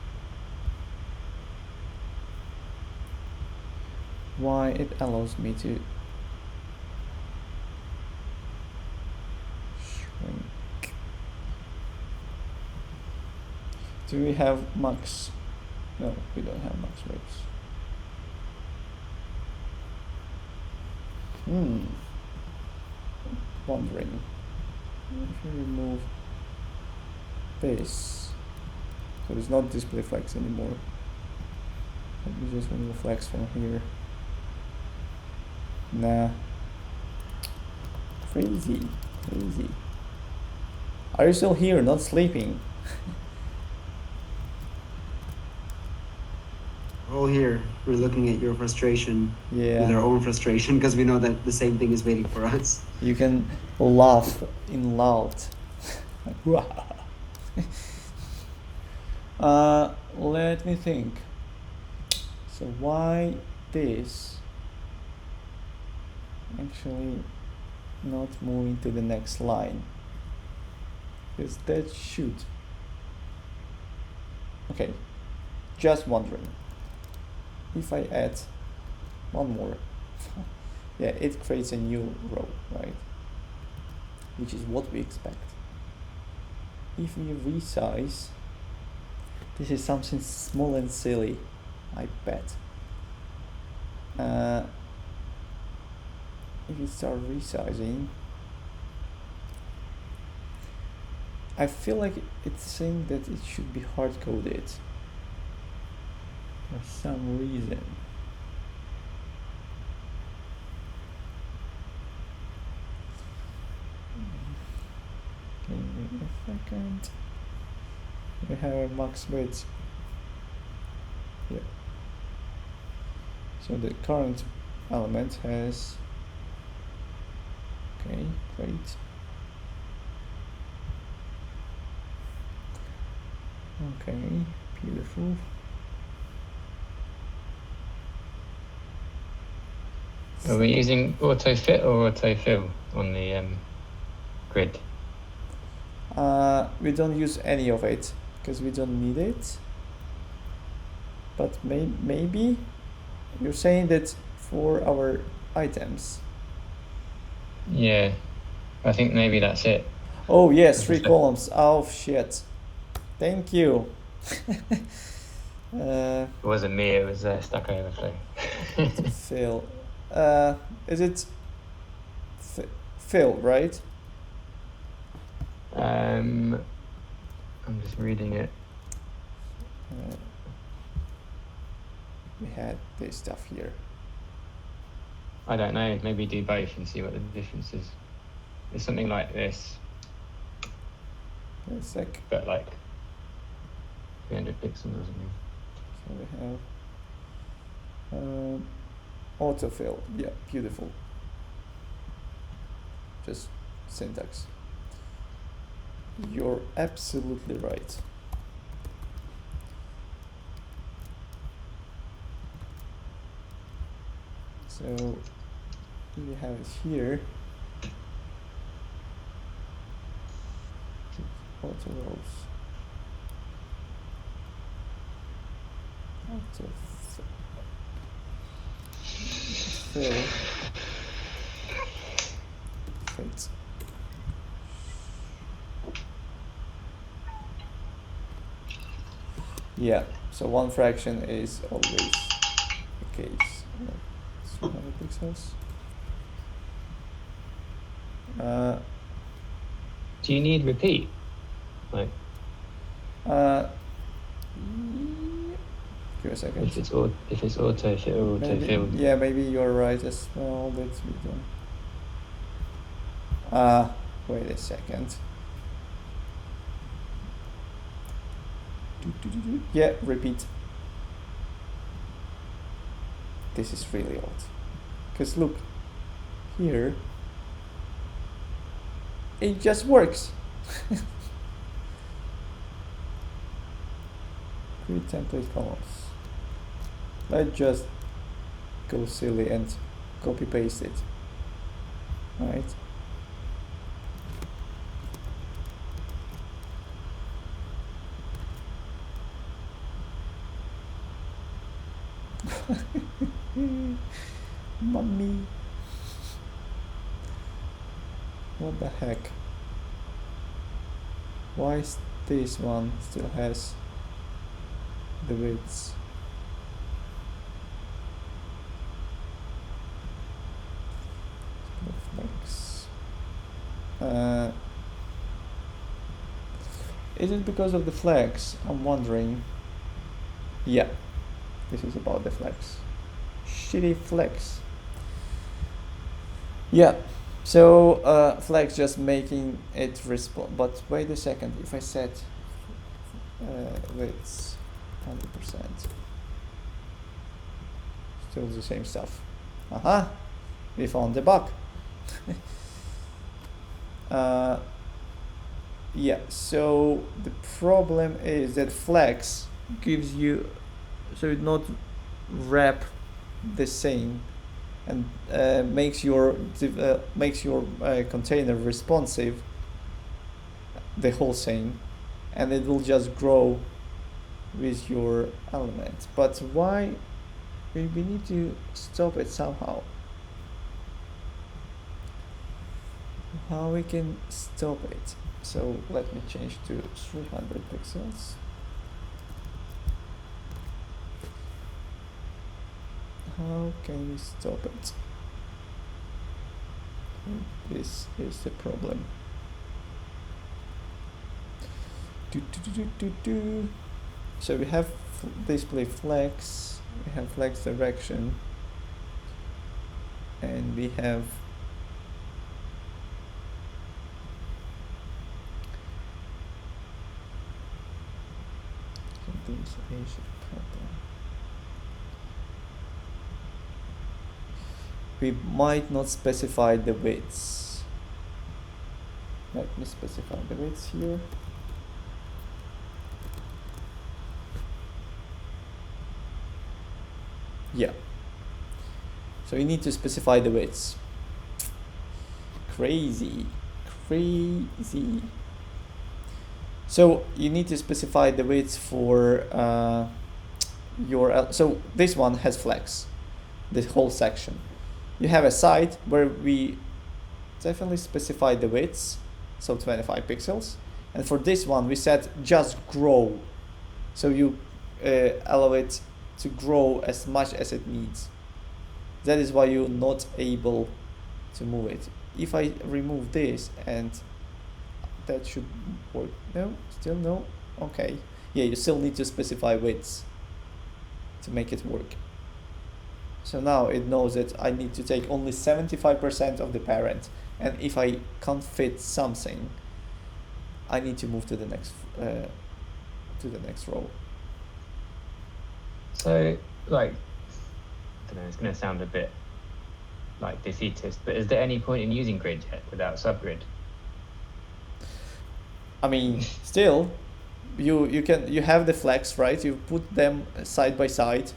Speaker 1: Why it allows me to shrink. Do we have max? No, we don't have max rates. Wondering if you remove this, so it's not display flex anymore. Let me just remove flex from here. Nah. Crazy. Are you still here, not sleeping?
Speaker 4: We're all here. We're looking at your frustration
Speaker 1: Yeah.
Speaker 4: with our own frustration because we know that the same thing is waiting for us.
Speaker 1: You can laugh in loud. Let me think. So why this actually not moving to the next line? Because that should. Okay, just wondering. If I add one more, yeah, it creates a new row, right? Which is what we expect. If we resize, this is something small and silly, I bet. If you start resizing, I feel like it's saying that it should be hard-coded for some reason. Give me a second. We have max width. Yeah. So the current element has. Okay, great. Okay, beautiful.
Speaker 3: Are we using auto fit or auto fill on the grid?
Speaker 1: We don't use any of it because we don't need it. But maybe you're saying that for our items.
Speaker 3: Yeah, I think maybe that's it.
Speaker 1: Oh yes, 3 columns. Oh shit. Thank you.
Speaker 3: It wasn't me, it was Stack Overflow.
Speaker 1: Fill. Is it fill, right?
Speaker 3: I'm just reading it.
Speaker 1: We had this stuff here.
Speaker 3: I don't know, maybe do both and see what the difference is. It's something like this.
Speaker 1: Wait a sec.
Speaker 3: But like 300 pixels or something.
Speaker 1: So we have autofill. Yeah, beautiful. Just syntax. You're absolutely right. So you have it here. Auto rows. Auto fill. Fit. Yeah, so one fraction is always the case. 300 pixels.
Speaker 3: Do you need repeat? Like,
Speaker 1: give a second.
Speaker 3: if it's auto-filled.
Speaker 1: Yeah, maybe you're right as well. Let's be done. Wait a second. Yeah, repeat. This is really odd. Because look, here, it just works. Create template columns. Let's just go silly and copy paste it. Alright. Mommy. What the heck? Why is this one still has the widths? Flex. Is it because of the flex? I'm wondering. Yeah, this is about the flex. Shitty flex. Yeah, so flex just making it respond. But wait a second, if I set widths 100%, still the same stuff. Aha, we found the bug. Yeah, so the problem is that flex gives you, so it not wrap the same and makes your container responsive the whole same, and it will just grow with your element. But why? We need to stop it somehow. How we can stop it? So let me change to 300 pixels. How can we stop it? This is the problem. So we have display flex, we have flex direction, and we have something's Asian pattern. We might not specify the widths. Let me specify the widths here. Yeah. So you need to specify the widths. Crazy. So you need to specify the widths for your. So this one has flex, this whole section. You have a site where we definitely specify the widths, so 25 pixels. And for this one, we said just grow. So you allow it to grow as much as it needs. That is why you're not able to move it. If I remove this, and that should work. No, still no. Okay. Yeah, you still need to specify widths to make it work. So now it knows that I need to take only 75% of the parent, and if I can't fit something, I need to move to the next row.
Speaker 3: So, like, I don't know, it's going to sound a bit like defeatist, but is there any point in using grid yet without subgrid?
Speaker 1: I mean, still, you have the flex, right? You put them side by side,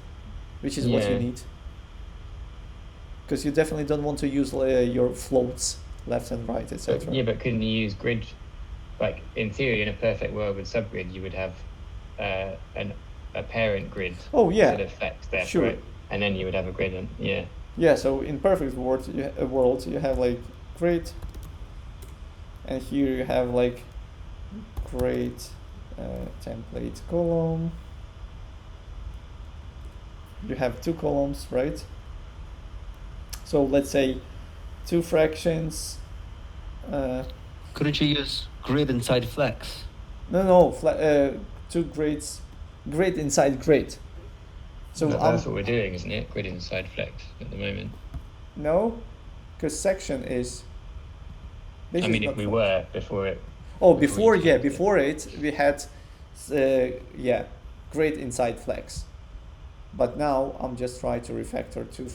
Speaker 1: which is what you need. because you definitely don't want to use your floats left and right, etc.
Speaker 3: Yeah, but couldn't you use grid? Like in theory, in a perfect world with subgrid, you would have a parent grid.
Speaker 1: Oh yeah,
Speaker 3: instead of flex there,
Speaker 1: sure.
Speaker 3: right? And then you would have a grid, and yeah.
Speaker 1: Yeah, so in perfect world, you have like grid, and here you have like grid template column. You have 2 columns, right? So let's say 2 fractions.
Speaker 7: Couldn't you use grid inside flex?
Speaker 1: No, 2 grids, grid inside grid. So
Speaker 3: that's what we're doing, isn't it? Grid inside flex at the moment.
Speaker 1: No, because section is.
Speaker 3: I mean, if we were before it.
Speaker 1: Oh, before it we had, grid inside flex. But now I'm just trying to refactor 2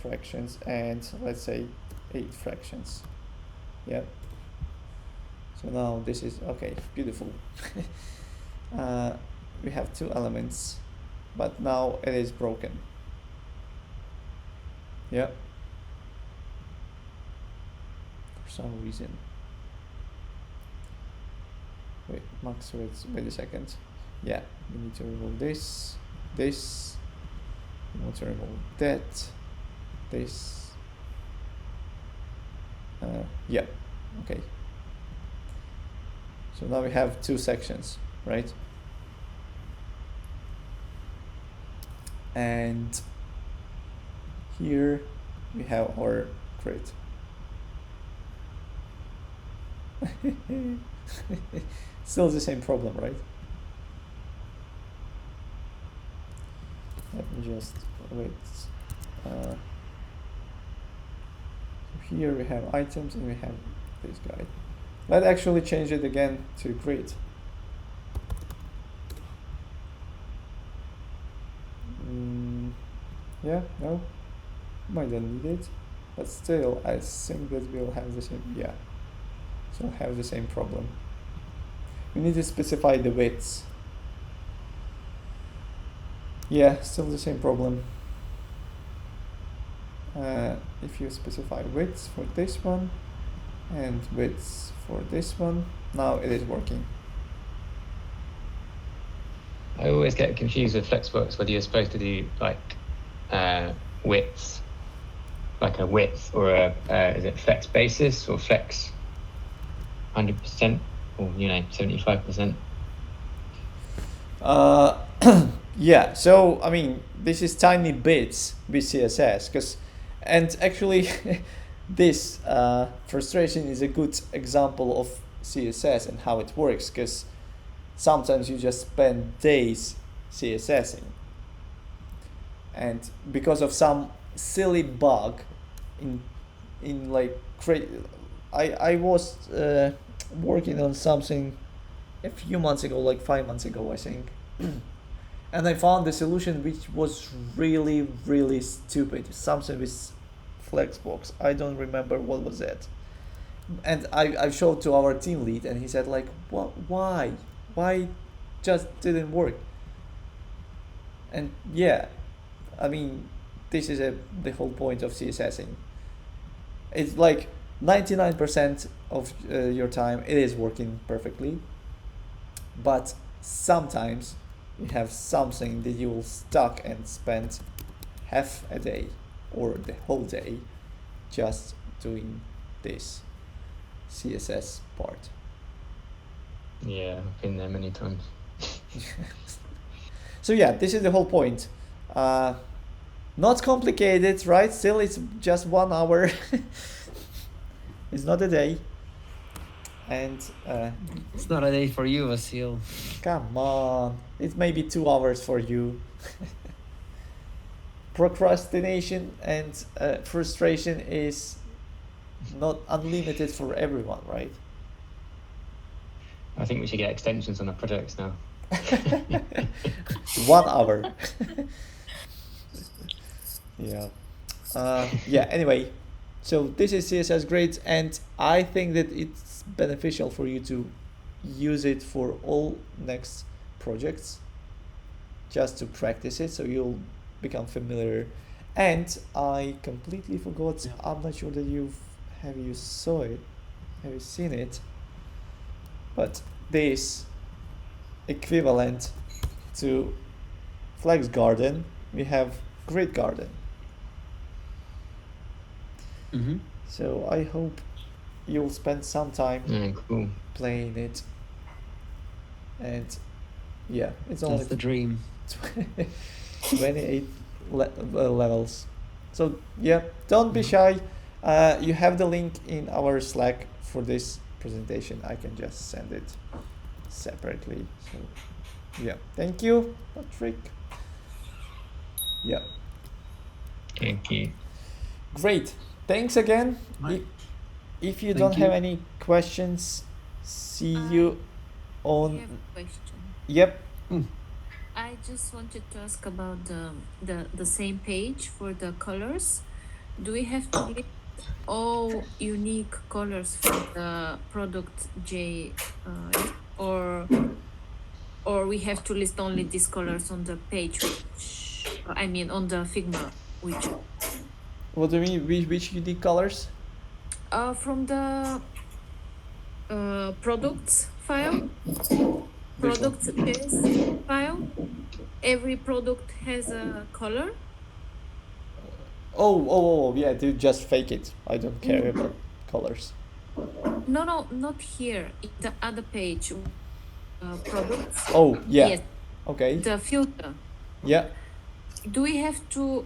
Speaker 1: fractions and let's say 8 fractions. Yeah. So now this is okay, beautiful. We have 2 elements, but now it is broken. Yeah. For some reason. Wait, Max, wait a second. Yeah, we need to remove this. We want to remove that. This. Yeah, okay. So now we have 2 sections, right? And here we have our grid. Still the same problem, right? Let me just wait. Here we have items and we have this guy. Let's actually change it again to grid. Yeah, no, might not need it, but still I think that we'll have the same, yeah, so have the same problem. We need to specify the widths. Yeah, still the same problem. If you specify widths for this one and widths for this one, now it is working.
Speaker 3: I always get confused with Flexbox whether you're supposed to do like widths, like a width or a is it flex basis or flex 100% or 75%.
Speaker 1: Yeah, so I mean this is tiny bits with CSS and actually this frustration is a good example of CSS and how it works, because sometimes you just spend days CSSing, and because of some silly bug in like I was working on something a few months ago, like 5 months ago I think, and I found the solution which was really stupid, something with Flexbox. I don't remember what was it, and I showed to our team lead and he said like, what, why just didn't work. And yeah, I mean this is the whole point of CSSing. It's like 99% of your time it is working perfectly, but sometimes you have something that you will stuck and spend half a day or the whole day just doing this CSS part.
Speaker 3: Yeah, I've been there many times.
Speaker 1: So yeah, this is the whole point. Not complicated, right? Still, it's just 1 hour. It's not a day. And
Speaker 7: it's not a day for you, Vasil.
Speaker 1: Come on, it may be 2 hours for you. Procrastination and frustration is not unlimited for everyone, right?
Speaker 3: I think we should get extensions on our projects now.
Speaker 1: 1 hour. Yeah. Yeah, anyway, so this is CSS Grid, and I think that it's beneficial for you to use it for all next projects, just to practice it, so you'll become familiar And I completely forgot.
Speaker 7: Yeah.
Speaker 1: I'm not sure that you saw it, have you seen it? But this equivalent to Flex Garden, we have Grid Garden.
Speaker 7: Mm-hmm.
Speaker 1: So I hope you'll spend some time
Speaker 3: Cool.
Speaker 1: playing it. And yeah, it's only
Speaker 7: That's the dream.
Speaker 1: 28 levels. So yeah, don't be shy. You have the link in our Slack for this presentation. I can just send it separately. So yeah, thank you, Patrick. Yeah,
Speaker 3: Thank you.
Speaker 1: great. Thanks again.
Speaker 4: Right.
Speaker 1: If you
Speaker 7: Thank
Speaker 1: don't have
Speaker 7: you.
Speaker 1: any questions, see you
Speaker 6: I
Speaker 1: on.
Speaker 6: have a question.
Speaker 1: Yep.
Speaker 6: I just wanted to ask about the same page for the colors. Do we have to list all unique colors from the product J, or we have to list only these colors on the page? I mean, on the Figma, which
Speaker 1: What do you mean? Which unique colors?
Speaker 6: from the products file,
Speaker 1: Which one?
Speaker 6: products file. Every product has a color.
Speaker 1: Oh, yeah, dude, just fake it. I don't care about colors.
Speaker 6: No, not here. In the other page, products.
Speaker 1: Oh, yeah.
Speaker 6: Yes,
Speaker 1: Okay.
Speaker 6: the filter.
Speaker 1: Yeah.
Speaker 6: Do we have to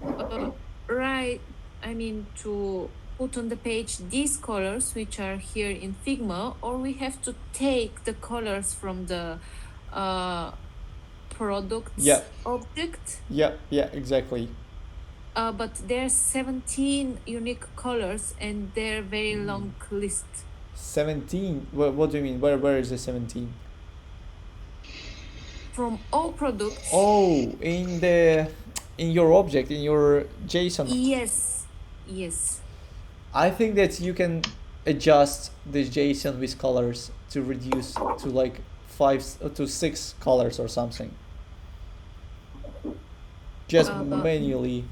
Speaker 6: write? I mean, to put on the page these colors which are here in Figma, or we have to take the colors from the products
Speaker 1: Yeah.
Speaker 6: object?
Speaker 1: Yeah, exactly.
Speaker 6: But there's 17 unique colors and they're very long list.
Speaker 1: 17. What do you mean? Where is the 17?
Speaker 6: From all products.
Speaker 1: Oh, in your object, in your JSON.
Speaker 6: Yes.
Speaker 1: I think that you can adjust this JSON with colors to reduce to like 5 to 6 colors or something. Just manually.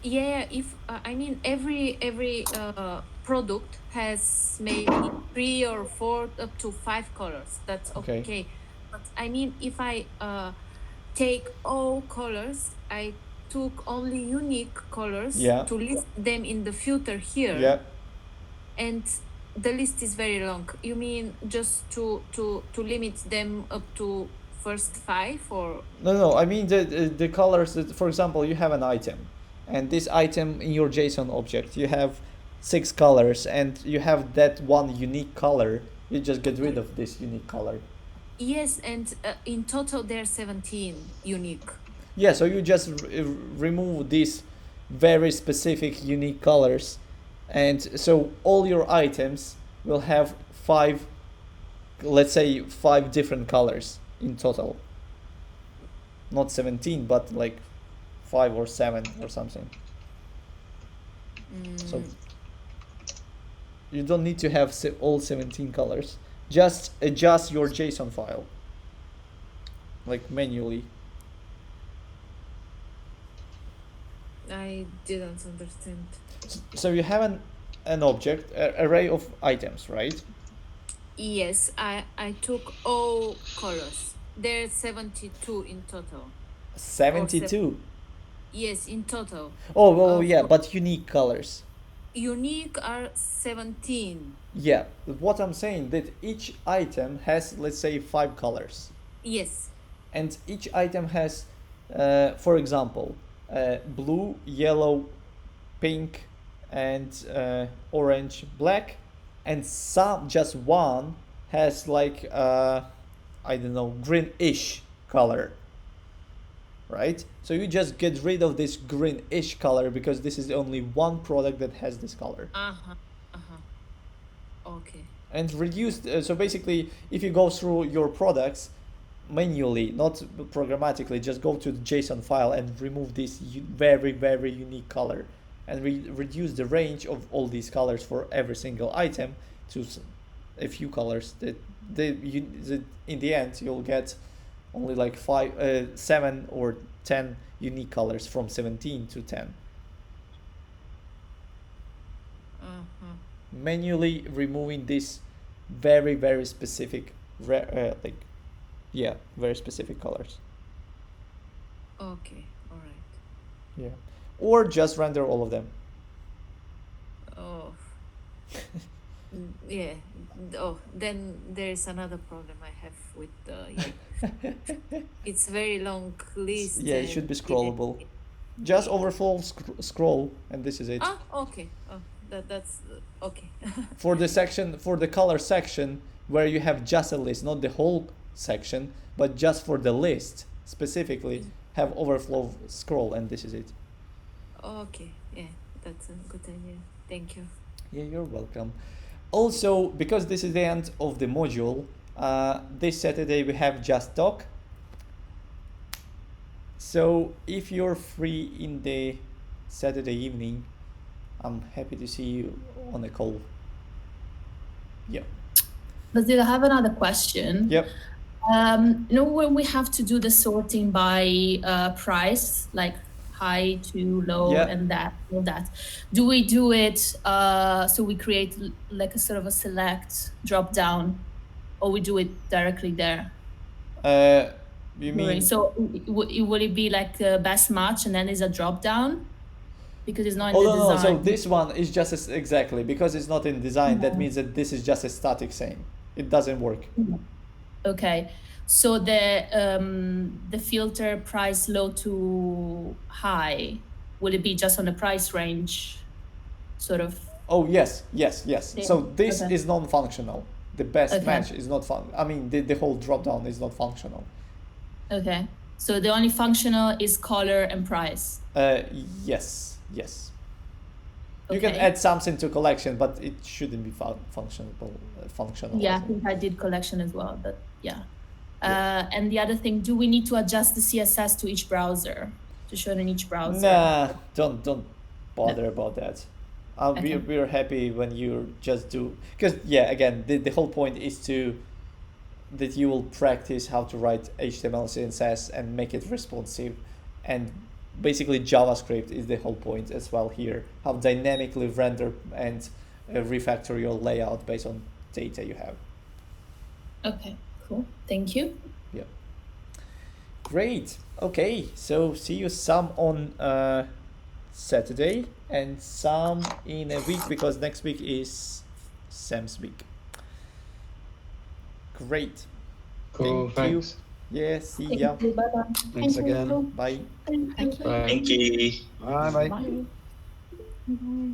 Speaker 6: Yeah, if I mean every product has maybe 3 or 4 up to 5 colors. That's okay. But I mean, if I take all colors, I took only unique colors to list them in the filter here.
Speaker 1: Yeah.
Speaker 6: And the list is very long. You mean just to limit them up to first 5 or?
Speaker 1: No. I mean the colors that, for example, you have an item, and this item in your JSON object, you have 6 colors, and you have that one unique color. You just get rid of this unique color.
Speaker 6: Yes, and in total there are 17 unique.
Speaker 1: Yeah, so you just remove these very specific unique colors, and so all your items will have 5, let's say 5 different colors in total. Not 17, but like 5 or 7 or something. So you don't need to have all 17 colors. Just adjust your JSON file, like manually.
Speaker 6: I didn't understand.
Speaker 1: So you have an object, an array of items, right?
Speaker 6: Yes, I took all colors. There's 72 in total.
Speaker 1: 72?
Speaker 6: Yes, in total.
Speaker 1: Oh, yeah, but unique colors.
Speaker 6: Unique are 17.
Speaker 1: Yeah, what I'm saying that each item has, let's say, 5 colors.
Speaker 6: Yes.
Speaker 1: And each item has, for example, blue, yellow, pink, and orange, black, and just one has like I don't know, greenish color, right? So you just get rid of this greenish color because this is only one product that has this color.
Speaker 6: Okay.
Speaker 1: And reduce. So basically, if you go through your products manually, not programmatically, just go to the JSON file and remove this very, very unique color, and reduce the range of all these colors for every single item to a few colors. That in the end you'll get only like 7 or 10 unique colors from 17 to 10. manually removing this very, very specific, very specific colors.
Speaker 6: Okay, all right.
Speaker 1: Yeah. Or just render all of them.
Speaker 6: Oh. Yeah. Oh, then there is another problem I have with it's very long list.
Speaker 1: Yeah, it should be scrollable. Just overflow scroll, and this is it.
Speaker 6: Ah, okay. Oh, that's okay.
Speaker 1: For the color section, where you have just a list, not the whole section, but just for the list specifically, have overflow scroll, and this is it.
Speaker 6: Okay, yeah, that's a good idea. Thank you.
Speaker 1: Yeah, you're welcome. Also, because this is the end of the module, this Saturday we have Just Talk. So if you're free in the Saturday evening, I'm happy to see you on a call. Yep.
Speaker 8: Basil, I have another question.
Speaker 1: Yep.
Speaker 8: When we have to do the sorting by price, like high to low,
Speaker 1: yeah,
Speaker 8: and all that, do we do it so we create like a sort of a select drop down, or we do it directly there?
Speaker 1: You mean
Speaker 8: so will it be like best match and then is a drop down because it's not in
Speaker 1: the
Speaker 8: design?
Speaker 1: No, so this one is just exactly because it's not in design. That means that this is just a static same. It doesn't work.
Speaker 8: Okay, so the filter price low to high, will it be just on the price range, sort of?
Speaker 1: Oh yes. Yeah. So this
Speaker 8: Okay.
Speaker 1: is non-functional. The best match is not fun. I mean, the whole drop down is not functional.
Speaker 8: Okay, so the only functional is color and price.
Speaker 1: Yes. You
Speaker 8: Okay.
Speaker 1: can add something to collection, but it shouldn't be functional.
Speaker 8: Yeah, I think I did collection as well, but yeah. And the other thing, do we need to adjust the CSS to each browser, to show it in each browser?
Speaker 1: Nah, don't bother about that.
Speaker 8: Okay.
Speaker 1: We're happy when you just do, because again, the whole point is that you will practice how to write HTML, CSS, and make it responsive, and basically JavaScript is the whole point as well here. How dynamically render and refactor your layout based on data you have.
Speaker 8: Okay, cool. Thank you.
Speaker 1: Yeah. Great. Okay, so see you some on Saturday and some in a week, because next week is Sam's week. Great.
Speaker 7: Cool, thanks.
Speaker 1: Yeah, see
Speaker 8: Thank
Speaker 1: ya.
Speaker 8: you. Bye-bye.
Speaker 7: Thanks again.
Speaker 1: Bye.
Speaker 8: Thank you.
Speaker 7: Bye.
Speaker 9: Thank you.
Speaker 7: Bye.
Speaker 8: Bye. Bye.